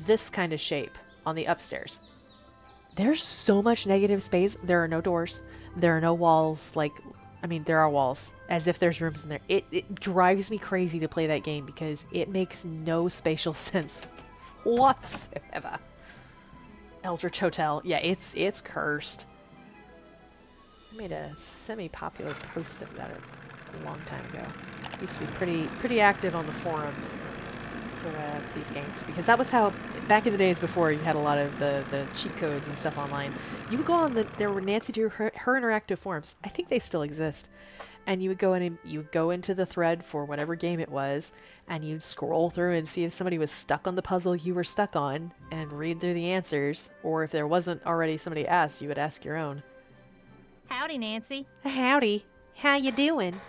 this kind of shape on the upstairs. There's so much negative space. There are no doors. There are no walls. Like, I mean, there are walls, as if there's rooms in there. It drives me crazy to play that game because it makes no spatial sense whatsoever. Eldritch Hotel. Yeah, it's cursed. I made a semi-popular post about it a long time ago. I used to be pretty active on the forums for these games, because that was how, back in the days before you had a lot of the cheat codes and stuff online, you would go on there were Nancy Drew, her interactive forums. I think they still exist. And you would go in and you would go into the thread for whatever game it was, and you'd scroll through and see if somebody was stuck on the puzzle you were stuck on and read through the answers, or if there wasn't already somebody asked, you would ask your own. Howdy, Nancy. Howdy. How you doing?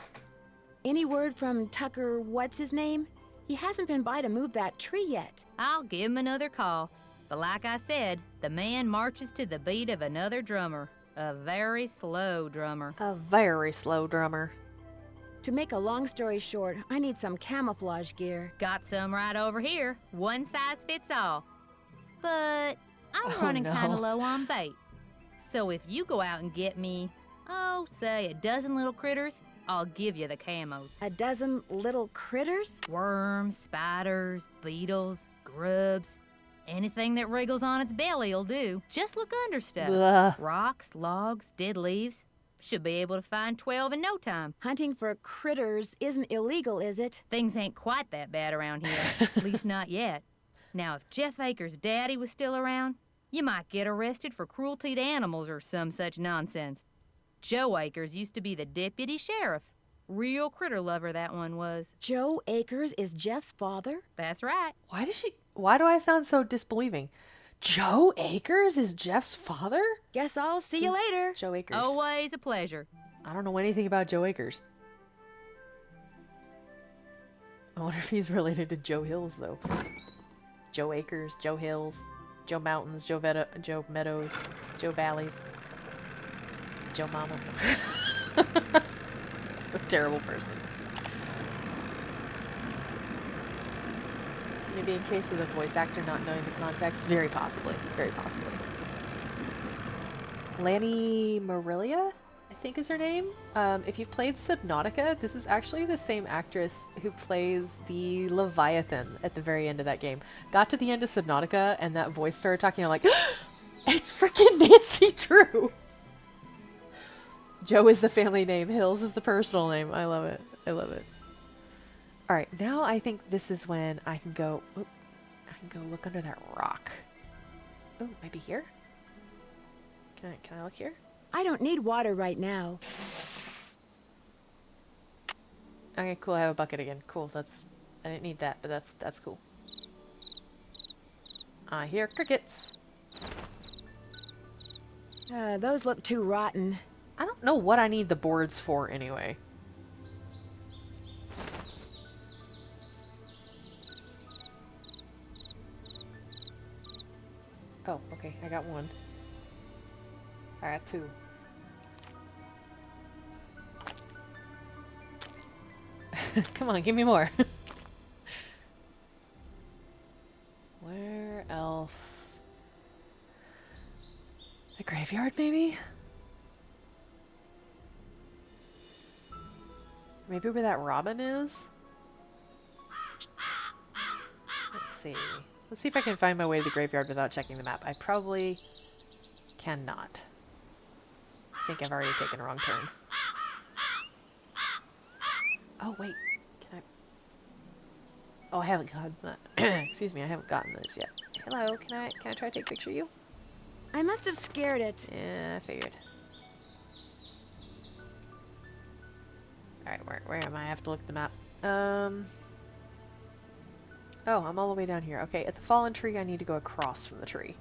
Any word from Tucker, what's his name? He hasn't been by to move that tree yet. I'll give him another call. But like I said, the man marches to the beat of another drummer. A very slow drummer. A very slow drummer. To make a long story short, I need some camouflage gear. Got some right over here. One size fits all. But I'm running kind of low on bait. So if you go out and get me, say a dozen little critters, I'll give you the camos. A dozen little critters? Worms, spiders, beetles, grubs. Anything that wriggles on its belly'll do. Just look under stuff. Ugh. Rocks, logs, dead leaves. Should be able to find 12 in no time. Hunting for critters isn't illegal, is it? Things ain't quite that bad around here. At least not yet. Now, if Jeff Akers' daddy was still around, you might get arrested for cruelty to animals or some such nonsense. Joe Akers used to be the deputy sheriff. Real critter lover, that one was. Joe Akers is Jeff's father? That's right. Why do I sound so disbelieving? Joe Akers is Jeff's father? Guess I'll see you later. Joe Akers. Always a pleasure. I don't know anything about Joe Akers. I wonder if he's related to Joe Hills, though. Joe Akers, Joe Hills, Joe Mountains, Joe Meadows, Joe Valleys, Joe Mama. A terrible person. Maybe in case of the voice actor not knowing the context. Very possibly. Very possibly. Lanny Morelia, I think is her name. If you've played Subnautica, this is actually the same actress who plays the Leviathan at the very end of that game. Got to the end of Subnautica and that voice started talking, I'm like, it's freaking Nancy Drew! Joe is the family name. Hills is the personal name. I love it. I love it. All right, now I think this is when I can go. Oop, I can go look under that rock. Oh, maybe here. Can I look here? I don't need water right now. Okay, cool. I have a bucket again. Cool. I didn't need that, but that's cool. I hear crickets. Those look too rotten. I don't know what I need the boards for anyway. Oh, okay. I got one. I got two. Come on, give me more. Where else? The graveyard, maybe? Maybe where that robin is? Let's see. Let's see if I can find my way to the graveyard without checking the map. I probably cannot. I think I've already taken a wrong turn. Oh, wait. Can I... Oh, I haven't gotten that. Excuse me, I haven't gotten this yet. Hello, can I try to take a picture of you? I must have scared it. Yeah, I figured. Alright, where am I? I have to look at the map. Oh, I'm all the way down here. Okay, at the fallen tree, I need to go across from the tree.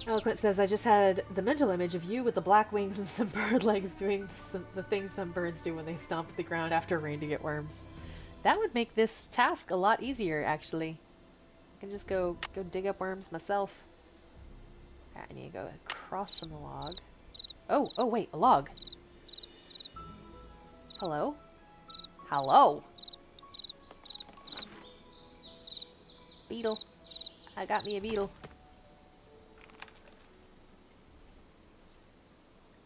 Eloquent says, I just had the mental image of you with the black wings and some bird legs doing the things some birds do when they stomp the ground after rain to get worms. That would make this task a lot easier, actually. I can just go dig up worms myself. Alright, I need to go across from the log. Oh, wait, a log. Hello? Hello? Beetle. I got me a beetle.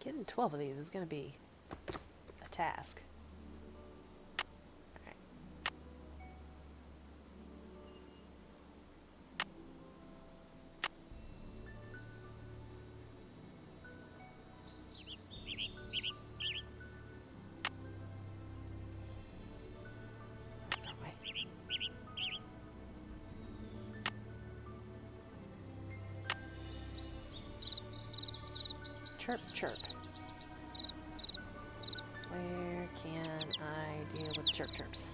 Getting 12 of these is going to be a task. Alright. Wrong way. Chirp, chirp. Where can I deal with chirp chirps?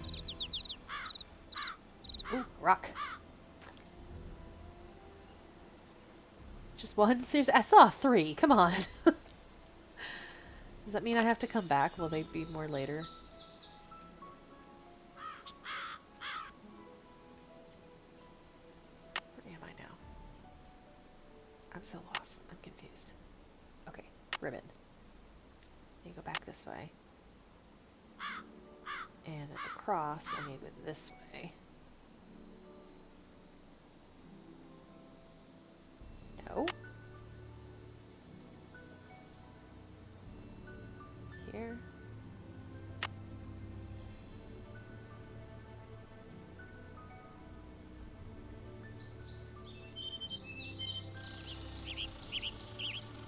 Ooh, rock. Just one? Seriously? I saw 3. Come on. Does that mean I have to come back? Will they be more later? Where am I now? I'm so lost. I'm confused. Okay, ribbon. You go back this way. And at the cross, I need to go this way. No. Here.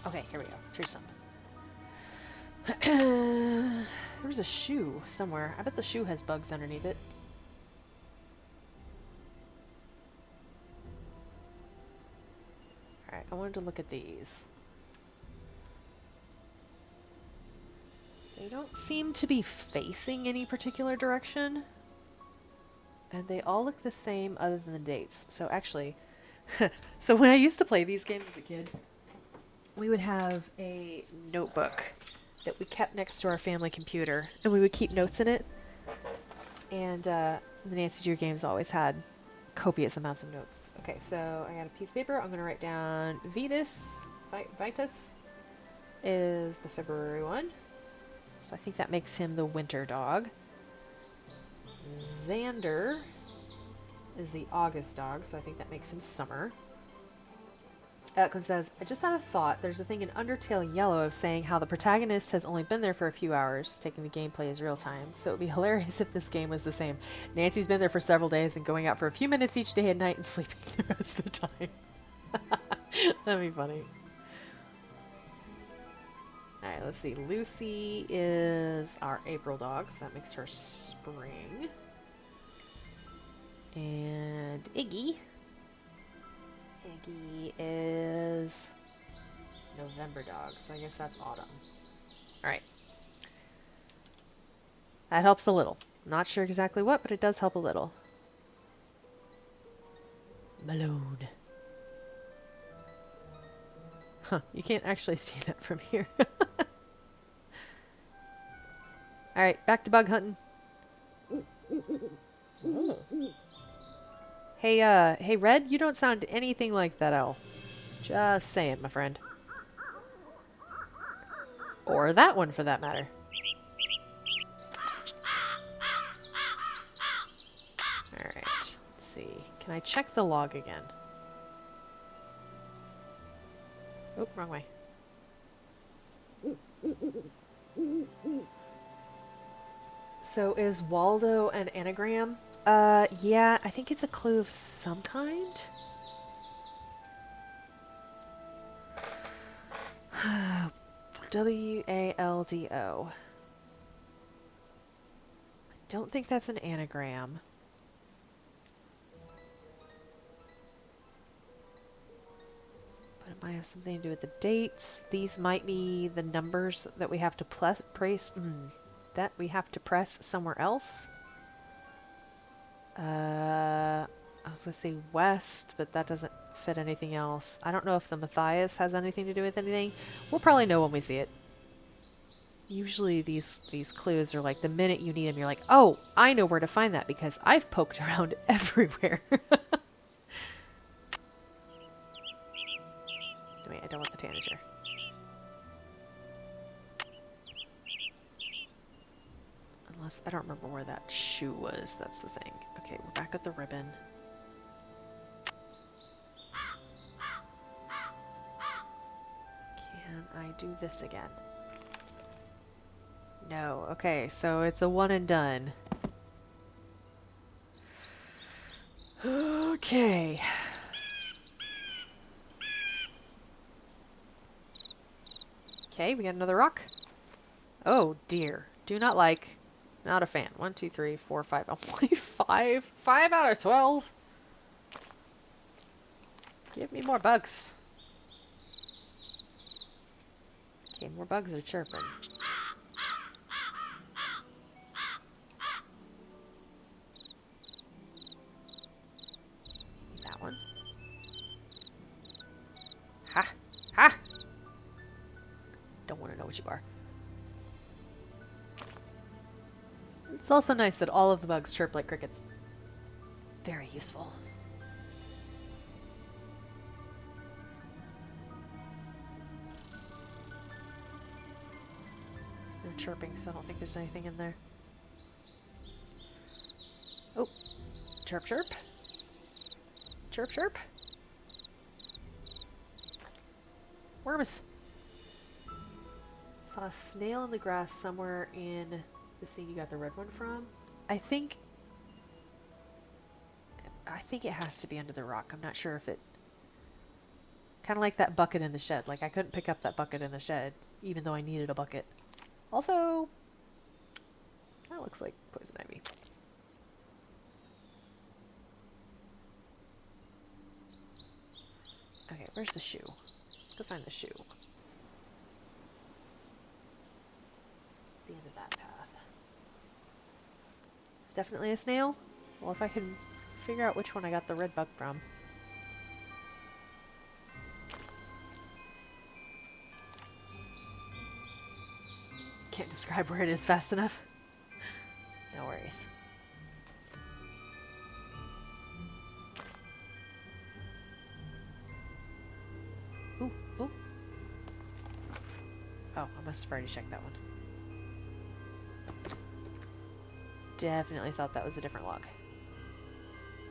Okay, here we go. Tree stump. There was a shoe somewhere. I bet the shoe has bugs underneath it. Alright, I wanted to look at these. They don't seem to be facing any particular direction. And they all look the same other than the dates. So actually, so when I used to play these games as a kid, we would have a notebook that we kept next to our family computer, and we would keep notes in it. And the Nancy Drew games always had copious amounts of notes. Okay, so I got a piece of paper. I'm going to write down Vitus is the February one. So I think that makes him the winter dog. Xander is the August dog, so I think that makes him summer. Eklund says, I just had a thought. There's a thing in Undertale Yellow of saying how the protagonist has only been there for a few hours, taking the gameplay as real time. So it would be hilarious if this game was the same. Nancy's been there for several days and going out for a few minutes each day at night and sleeping the rest of the time. That'd be funny. Alright, let's see. Lucy is our April dog, so that makes her spring. spring. And Iggy. Iggy is November dog, so I guess that's autumn. Alright. That helps a little. Not sure exactly what, but it does help a little. Malone. Huh, you can't actually see that from here. Alright, back to bug hunting. Oh. Hey Red, you don't sound anything like that owl. Just saying, my friend. Or that one, for that matter. Alright, let's see. Can I check the log again? Oh, wrong way. So is Waldo an anagram? Yeah, I think it's a clue of some kind. W-A-L-D-O. I don't think that's an anagram. But it might have something to do with the dates. These might be the numbers that we have to press somewhere else. I was gonna say west, but that doesn't fit anything else. I don't know if the Matthias has anything to do with anything. We'll probably know when we see it. Usually these clues are like the minute you need them, you're like, oh, I know where to find that because I've poked around everywhere. Wait, I don't want the tanager. Unless, I don't remember where that shoe was, that's the thing. Okay, we're back at the ribbon. Can I do this again? No. Okay, so it's a one and done. Okay. Okay, we got another rock. Oh dear. Do not like. Not a fan. 1, 2, 3, 4, 5. Only 5. 5 out of 12. Give me more bugs. Okay, more bugs are chirping. That one. Ha! Ha! Don't want to know what you are. It's also nice that all of the bugs chirp like crickets. Very useful. They're chirping, so I don't think there's anything in there. Oh, chirp, chirp. Chirp, chirp. Worms. Saw a snail in the grass somewhere in the scene you got the red one from. I think it has to be under the rock. I'm not sure if it... Kind of like that bucket in the shed. Like, I couldn't pick up that bucket in the shed, even though I needed a bucket. Also, that looks like poison ivy. Okay, where's the shoe? Let's go find the shoe. The end of that path. It's definitely a snail. Well, if I can figure out which one I got the red bug from. Can't describe where it is fast enough. No worries. Ooh, ooh. Oh, I must have already checked that one. Definitely thought that was a different log.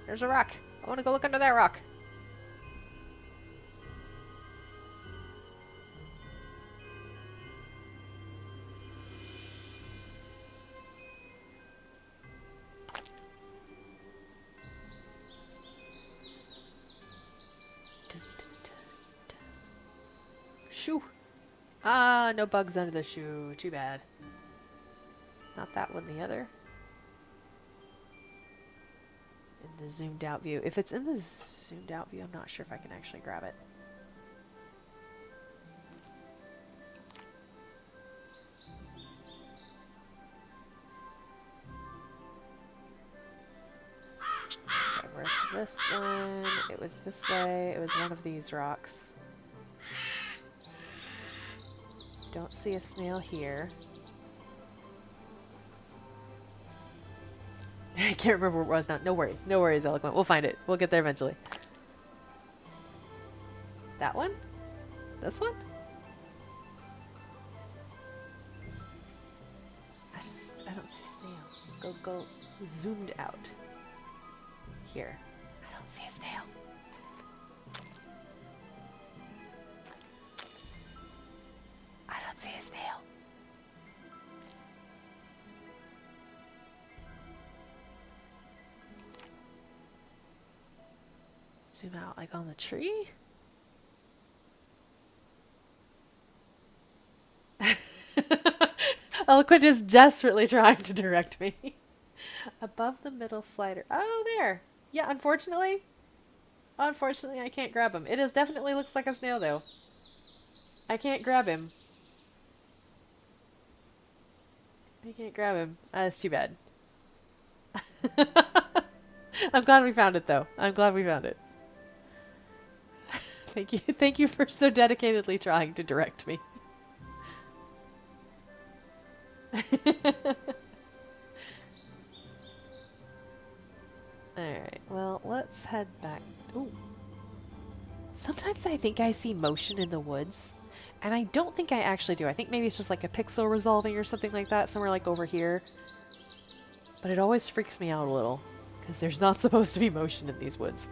There's a rock. I want to go look under that rock. Shoe. Ah, no bugs under the shoe. Too bad. Not that one, the other. the zoomed out view. If it's in the zoomed out view, I'm not sure if I can actually grab it. Okay, where's this one? It was this way. It was one of these rocks. Don't see a snail here. I can't remember where it was now. No worries. No worries, Eloquent. We'll find it. We'll get there eventually. That one? This one? I don't see snail. Go zoomed out. Here. I don't see a snail. I don't see a snail. Zoom out like on the tree. Eloquent is desperately trying to direct me. Above the middle slider. Oh, there. Yeah, unfortunately I can't grab him. It definitely looks like a snail though. I can't grab him. I can't grab him. That's too bad. I'm glad we found it though. I'm glad we found it. Thank you. Thank you for so dedicatedly trying to direct me. Alright, well, let's head back. Ooh. Sometimes I think I see motion in the woods, and I don't think I actually do. I think maybe it's just like a pixel resolving or something like that, somewhere like over here. But it always freaks me out a little, because there's not supposed to be motion in these woods.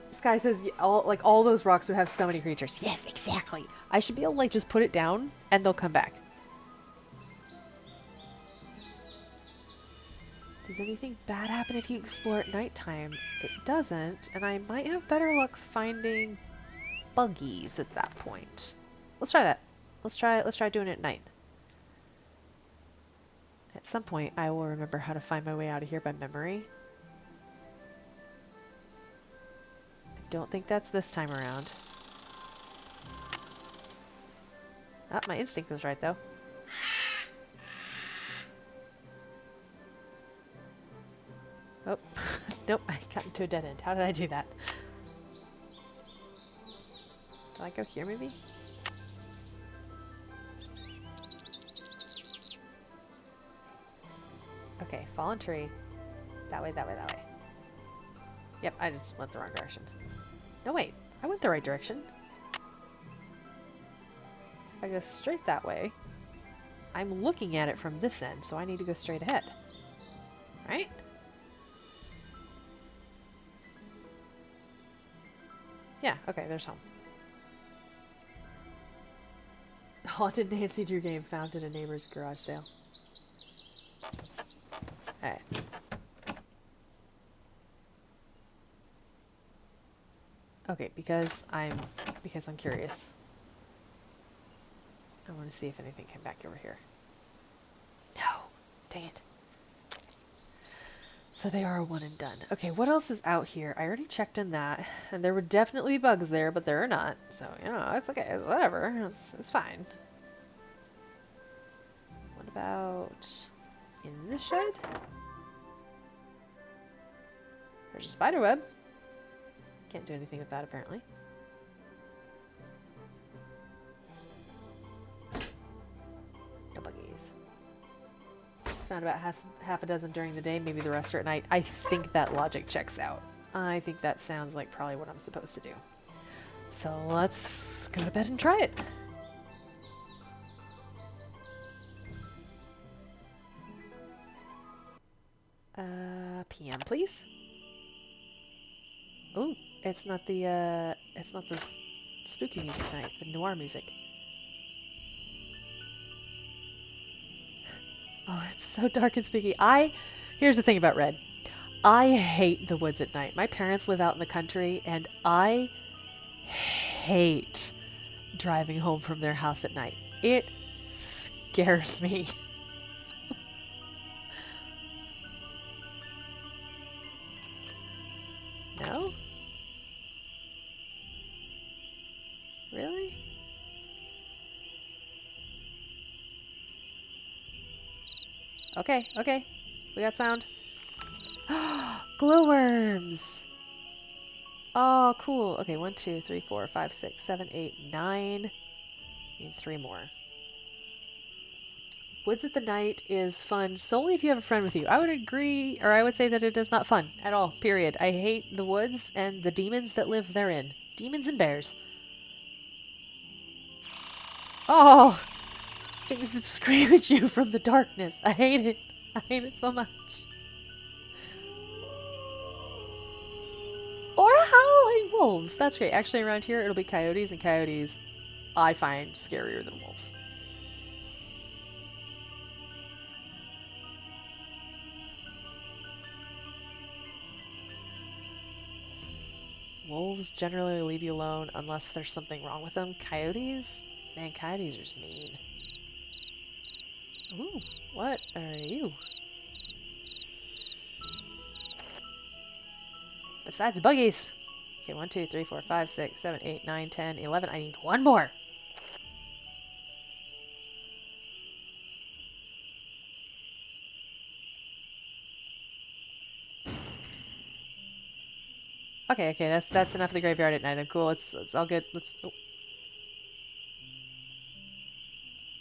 This guy says all those rocks would have so many creatures. Yes, exactly. I should be able to like just put it down and they'll come back. Does anything bad happen if you explore at nighttime? It doesn't, and I might have better luck finding buggies at that point. Let's try that. Let's try doing it at night. At some point I will remember how to find my way out of here by memory. Don't think that's this time around. Ah, my instinct was right though. Oh, nope, I got into a dead end. How did I do that? Did I go here maybe? Okay, fallen tree. That way, that way, that way. Yep, I just went the wrong direction. No, wait. I went the right direction. If I go straight that way, I'm looking at it from this end, so I need to go straight ahead. Right? Yeah, okay, there's home. Haunted Nancy Drew game found in a neighbor's garage sale. Alright. Okay, because I'm curious. I want to see if anything came back over here. No, dang it. So they are one and done. Okay, what else is out here? I already checked in that, and there were definitely bugs there, but there are not. So, you know, it's okay. It's whatever. It's fine. What about in the shed? There's a spider web. Can't do anything with that, apparently. No buggies. Found about half a dozen during the day, maybe the rest are at night. I think that logic checks out. I think that sounds like probably what I'm supposed to do. So let's go to bed and try it. PM, please. Ooh, it's not the spooky music tonight, the noir music. Oh, it's so dark and spooky. Here's the thing about Red. I hate the woods at night. My parents live out in the country, and I hate driving home from their house at night. It scares me. Really? Okay, okay. We got sound. Glowworms! Oh, cool. Okay, 1, 2, 3, 4, 5, 6, 7, 8, 9. Need 3 more. Woods at the Night is fun solely if you have a friend with you. I would agree, or I would say that it is not fun at all, period. I hate the woods and the demons that live therein. Demons and bears. Oh! Things that scream at you from the darkness. I hate it. I hate it so much. Or howling wolves. That's great. Actually, around here, it'll be coyotes, and coyotes I find scarier than wolves. Wolves generally leave you alone unless there's something wrong with them. Coyotes? Man, coyotes are just mean. Ooh, what are you? Besides buggies. Okay, 1, 2, 3, 4, 5, 6, 7, 8, 9, 10, 11. I need 1 more. Okay, okay, that's enough of the graveyard at night. I'm cool. It's all good. Let's. Oh.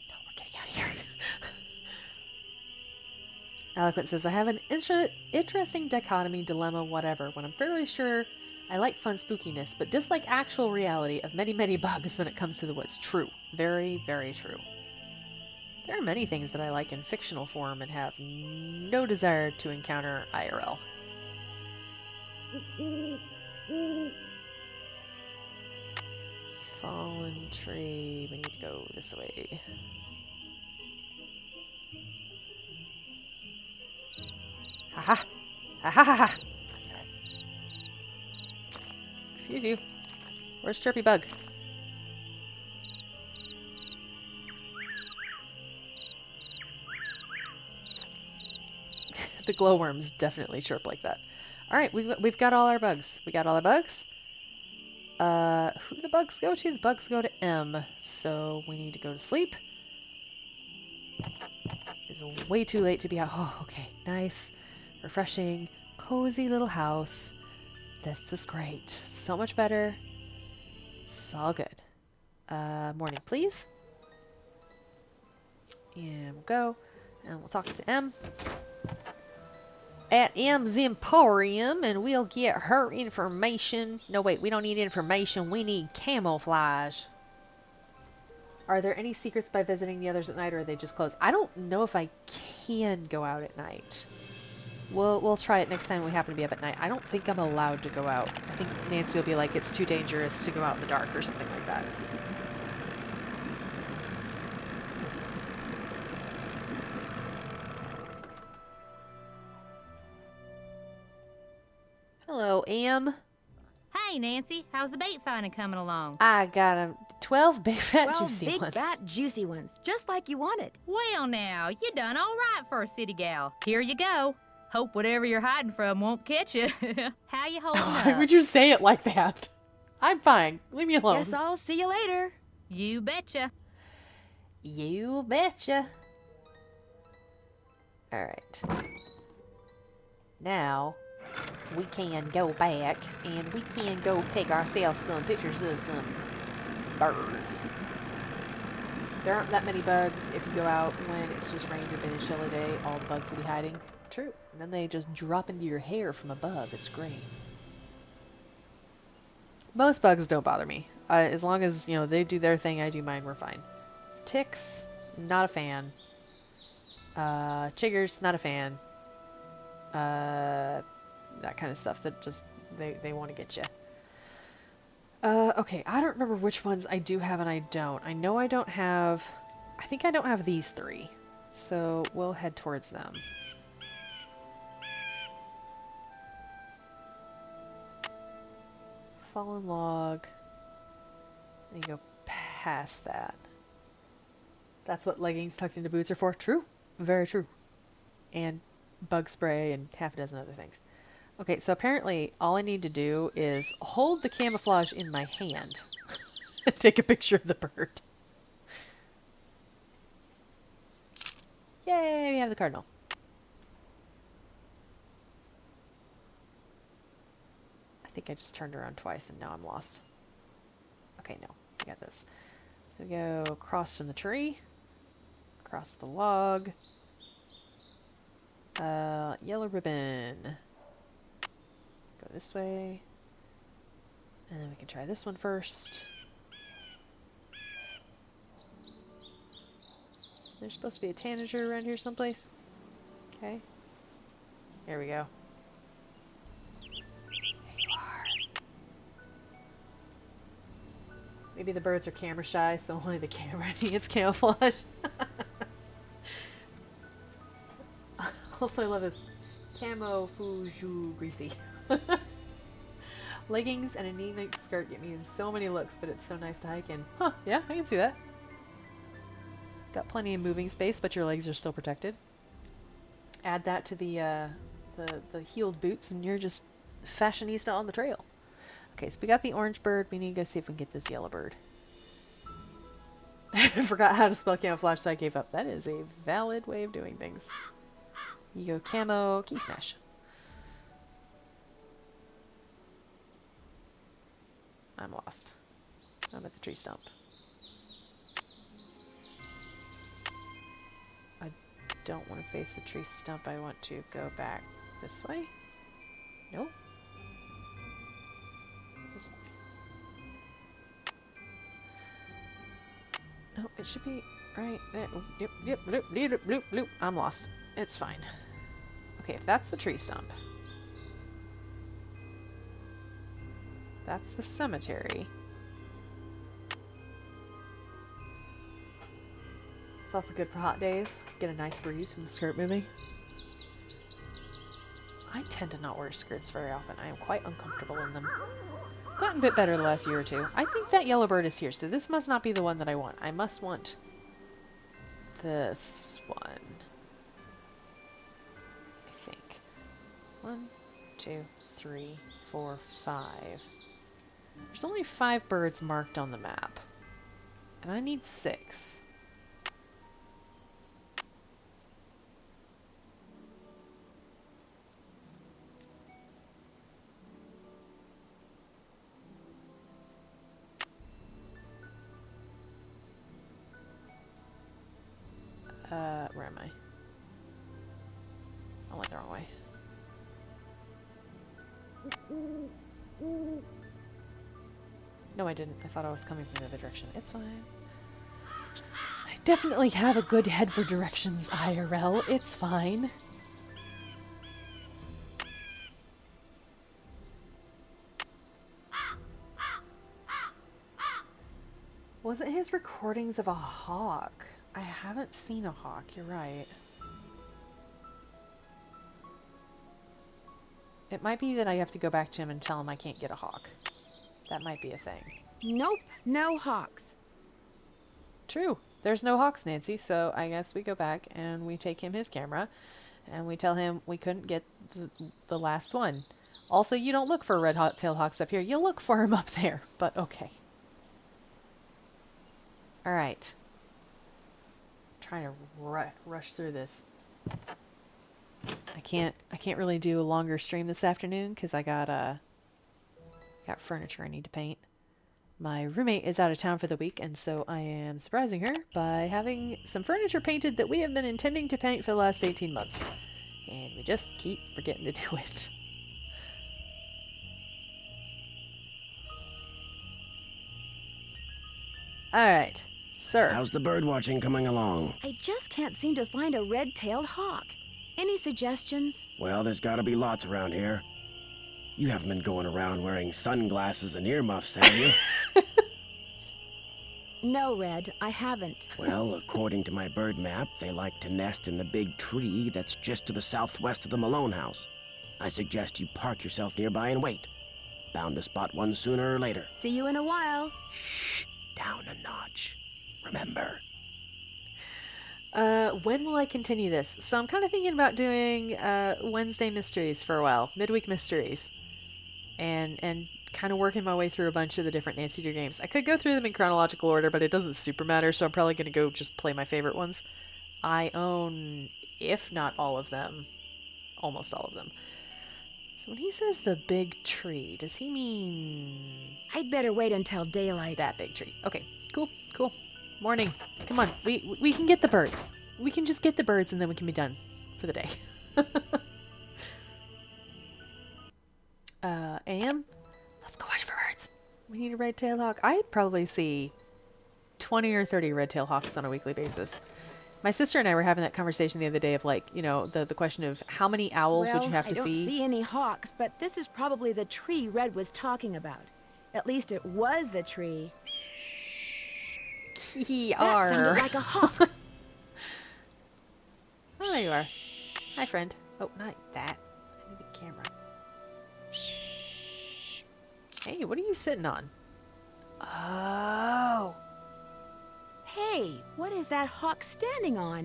No, we're getting out of here. Eloquent says, I have an interesting dichotomy, dilemma, whatever, when I'm fairly sure I like fun spookiness, but dislike actual reality of many, many bugs when it comes to the woods. True. Very, very true. There are many things that I like in fictional form and have no desire to encounter IRL. Fallen tree. We need to go this way. Haha! Ha ha ha ha! Excuse you. Where's Chirpy Bug? The glowworms definitely chirp like that. Alright, we've got all our bugs. We got all our bugs. Who do the bugs go to? The bugs go to M. So we need to go to sleep. It's way too late to be out. Oh, okay. Nice. Refreshing. Cozy little house. This is great. So much better. It's all good. Morning, please. And we'll go. And we'll talk to M. At M's Emporium, and we'll get her information. No, wait, we don't need information. We need camouflage. Are there any secrets by visiting the others at night, or are they just closed? I don't know if I can go out at night. We'll try it next time we happen to be up at night. I don't think I'm allowed to go out. I think Nancy will be like, it's too dangerous to go out in the dark or something like that. Hello, Am. Hey, Nancy, how's the bait finding coming along? I got 12 big fat 12 juicy big, ones. fat, juicy ones, just like you wanted. Well, now, you done all right for a city gal. Here you go. Hope whatever you're hiding from won't catch you. How you holding Why up? would you say it like that? I'm fine. Leave me alone. Guess I'll see you later. You betcha. You betcha. Alright. Now, we can go back and we can go take ourselves some pictures of some birds. There aren't that many bugs if you go out when it's just rained or been a chilly day. All the bugs will be hiding. True. And then they just drop into your hair from above. It's great. Most bugs don't bother me. As long as, you know, they do their thing, I do mine, we're fine. Ticks, not a fan. Chiggers, not a fan. That kind of stuff that just, they want to get you. Okay, I don't remember which ones I do have and I don't. I know I don't have... I think I don't have these 3. So we'll head towards them. Fallen log. And you go past that. That's what leggings tucked into boots are for. True. Very true. And bug spray and half a dozen other things. Okay, so apparently all I need to do is hold the camouflage in my hand. Take a picture of the bird. Yay, we have the cardinal. I think I just turned around twice and now I'm lost. Okay, no, I got this. So we go across from the tree, across the log. Yellow ribbon. Go this way. And then we can try this one first. There's supposed to be a tanager around here someplace. Okay. Here we go. There you are. Maybe the birds are camera shy, so only the camera needs camouflage. Also, I love his camo fuju greasy. Leggings and a knee-length skirt get me in so many looks, but it's so nice to hike in. Huh, yeah, I can see that. Got plenty of moving space, but your legs are still protected. Add that to the heeled boots, and you're just fashionista on the trail. Okay, so we got the orange bird. We need to go see if we can get this yellow bird. I forgot how to spell camouflage, so I gave up. That is a valid way of doing things. You go camo, key smash. I'm lost. I'm at the tree stump. I don't want to face the tree stump. I want to go back this way. Nope. This way. Oh, it should be right there. Yep, yep, bloop, bloop, bloop, bloop. I'm lost. It's fine. Okay, if that's the tree stump. That's the cemetery. It's also good for hot days. Get a nice breeze from the skirt moving. I tend to not wear skirts very often. I am quite uncomfortable in them. Gotten a bit better the last year or two. I think that yellow bird is here, so this must not be the one that I want. I must want this one. I think. 1, 2, 3, 4, 5. There's only 5 birds marked on the map. And I need 6. Where am I? I went the wrong way. No, I didn't. I thought I was coming from the other direction. It's fine. I definitely have a good head for directions, IRL. It's fine. Wasn't his recordings of a hawk? I haven't seen a hawk, you're right. It might be that I have to go back to him and tell him I can't get a hawk. That might be a thing. Nope, no hawks. True. There's no hawks, Nancy, so I guess we go back and we take him his camera and we tell him we couldn't get the last one. Also, you don't look for red-tailed hawks up here. You look for him up there, but okay. Alright. Trying to rush through this. I can't really do a longer stream this afternoon because I got furniture I need to paint. My roommate is out of town for the week, and so I am surprising her by having some furniture painted that we have been intending to paint for the last 18 months. And we just keep forgetting to do it. Alright, sir. How's the bird watching coming along? I just can't seem to find a red-tailed hawk. Any suggestions? Well, there's gotta be lots around here. You haven't been going around wearing sunglasses and earmuffs, have you? No, Red, I haven't. Well, according to my bird map, they like to nest in the big tree that's just to the southwest of the Malone house. I suggest you park yourself nearby and wait. Bound to spot one sooner or later. See you in a while. Shh, down a notch. Remember. When will I continue this? So I'm kind of thinking about doing Wednesday mysteries for a while, midweek mysteries, and kind of working my way through a bunch of the different Nancy Drew games. I could go through them in chronological order, but it doesn't super matter, so I'm probably going to go just play my favorite ones. I own, if not all of them, almost all of them. So when he says the big tree, does he mean... I'd better wait until daylight. That big tree. Okay, cool. Morning. Come on, we can get the birds. We can just get the birds and then we can be done for the day. AM? Let's go watch for birds. We need a red-tailed hawk. I'd probably see 20 or 30 red-tailed hawks on a weekly basis. My sister and I were having that conversation the other day of like, you know, the question of how many owls would you have to see? I don't see any hawks, but this is probably the tree Red was talking about. At least it was the tree. That sounded like a hawk. Oh, there you are. Hi, friend. Oh, not that. I need the camera. Hey, what are you sitting on? Oh. Hey, what is that hawk standing on?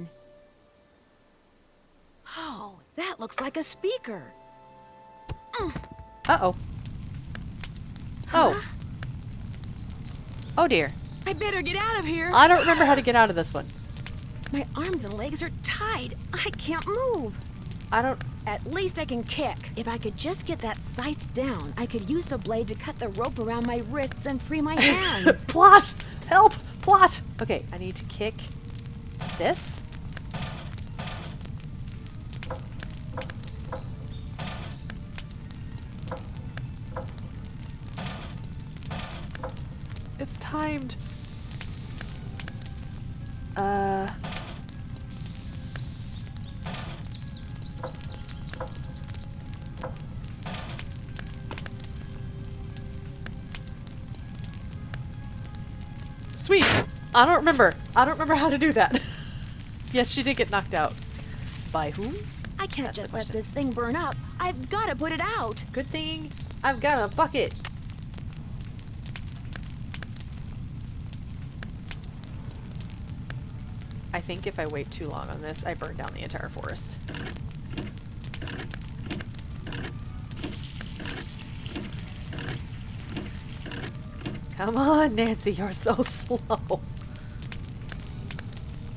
Oh, that looks like a speaker. Uh-oh. Oh. Oh, dear. I better get out of here. I don't remember how to get out of this one. My arms and legs are tied. I can't move. I don't... At least I can kick. If I could just get that scythe down, I could use the blade to cut the rope around my wrists and free my hands. Plot! Help! Plot! Okay, I need to kick this. It's timed. Sweet. I don't remember how to do that. Yes, she did get knocked out. By whom? I can't just let this thing burn up. I've got to put it out. Good thing I've got a bucket. I think if I wait too long on this, I burn down the entire forest. Come on, Nancy, you're so slow.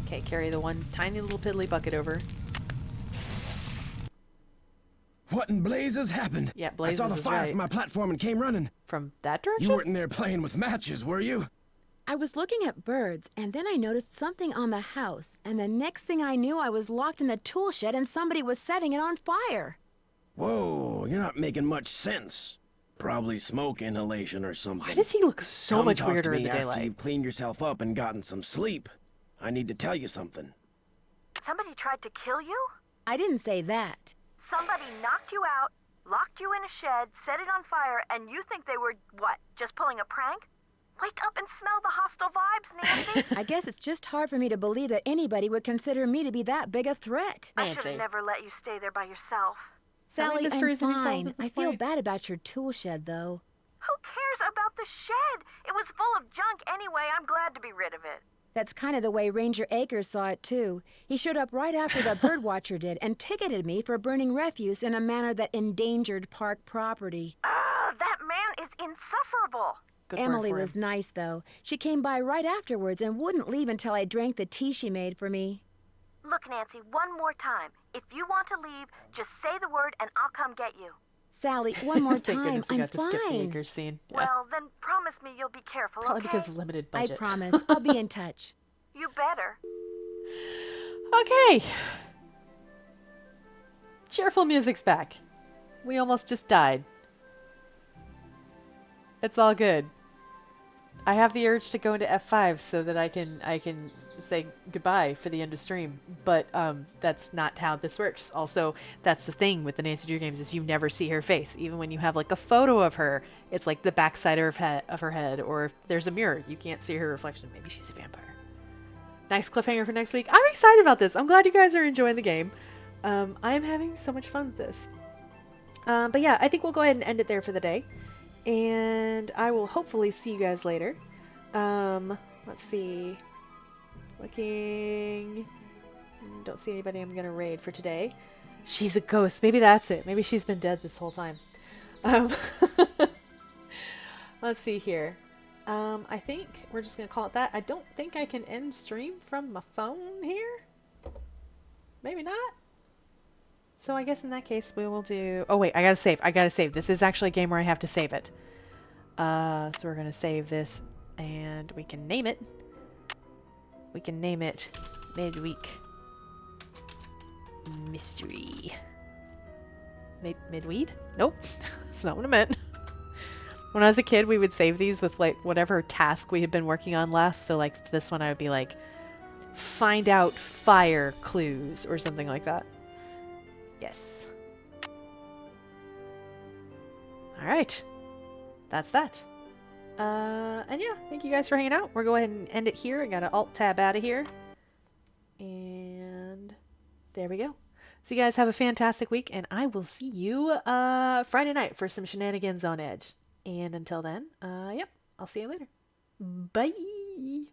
Okay, carry the one tiny little piddly bucket over. What in blazes happened? Yeah, blazes I saw the is fire right. from my platform and came running. From that direction? You weren't in there playing with matches, were you? I was looking at birds, and then I noticed something on the house, and the next thing I knew, I was locked in the tool shed and somebody was setting it on fire. Whoa, you're not making much sense. Probably smoke inhalation or something. Why does he look so much Come talk weirder to in me the after daylight? you've cleaned yourself up and gotten some sleep. I need to tell you something. Somebody tried to kill you? I didn't say that. Somebody knocked you out, locked you in a shed, set it on fire, and you think they were, what, just pulling a prank? Wake up and smell the hostile vibes, Nancy. I guess it's just hard for me to believe that anybody would consider me to be that big a threat. I should Nancy. have never let you stay there by yourself. Sally, mysteries I'm have you solved fine. at this I feel point? bad about your tool shed, though. Who cares about the shed? It was full of junk anyway. I'm glad to be rid of it. That's kind of the way Ranger Akers saw it, too. He showed up right after the birdwatcher did and ticketed me for burning refuse in a manner that endangered park property. That man is insufferable. Good word Emily for was him. nice, though. She came by right afterwards and wouldn't leave until I drank the tea she made for me. Look, Nancy, one more time. If you want to leave, just say the word and I'll come get you. Sally, one more Thank time. goodness we I'm got to skip the fine. Akers scene. Yeah. Well, then promise me you'll be careful, Probably okay? because of limited I budget. promise. I'll be in touch. You better. Okay. Cheerful music's back. We almost just died. It's all good. I have the urge to go into F5 so that I can say goodbye for the end of stream, but that's not how this works. Also, that's the thing with the Nancy Drew games is you never see her face. Even when you have like a photo of her, it's like the backside of her head, or if there's a mirror, you can't see her reflection. Maybe she's a vampire. Nice cliffhanger for next week. I'm excited about this. I'm glad you guys are enjoying the game. I'm having so much fun with this. But yeah, I think we'll go ahead and end it there for the day. And I will hopefully see you guys later. Let's see. Looking. Don't see anybody I'm going to raid for today. She's a ghost. Maybe that's it. Maybe she's been dead this whole time. Let's see here. I think we're just gonna call it that. I don't think I can end stream from my phone here. Maybe not. So I guess in that case we will do... Oh wait, I gotta save. I gotta save. This is actually a game where I have to save it. So we're gonna save this and we can name it. We can name it Midweek Mystery. Midweed? Nope. That's not what I meant. When I was a kid, we would save these with like whatever task we had been working on last. So like this one I would be like, find out fire clues or something like that. Yes. Alright. That's that. And yeah, thank you guys for hanging out. We're going to go ahead and end it here. I got to alt-tab out of here. And there we go. So you guys have a fantastic week, and I will see you Friday night for some shenanigans on Edge. And until then, yep, I'll see you later. Bye!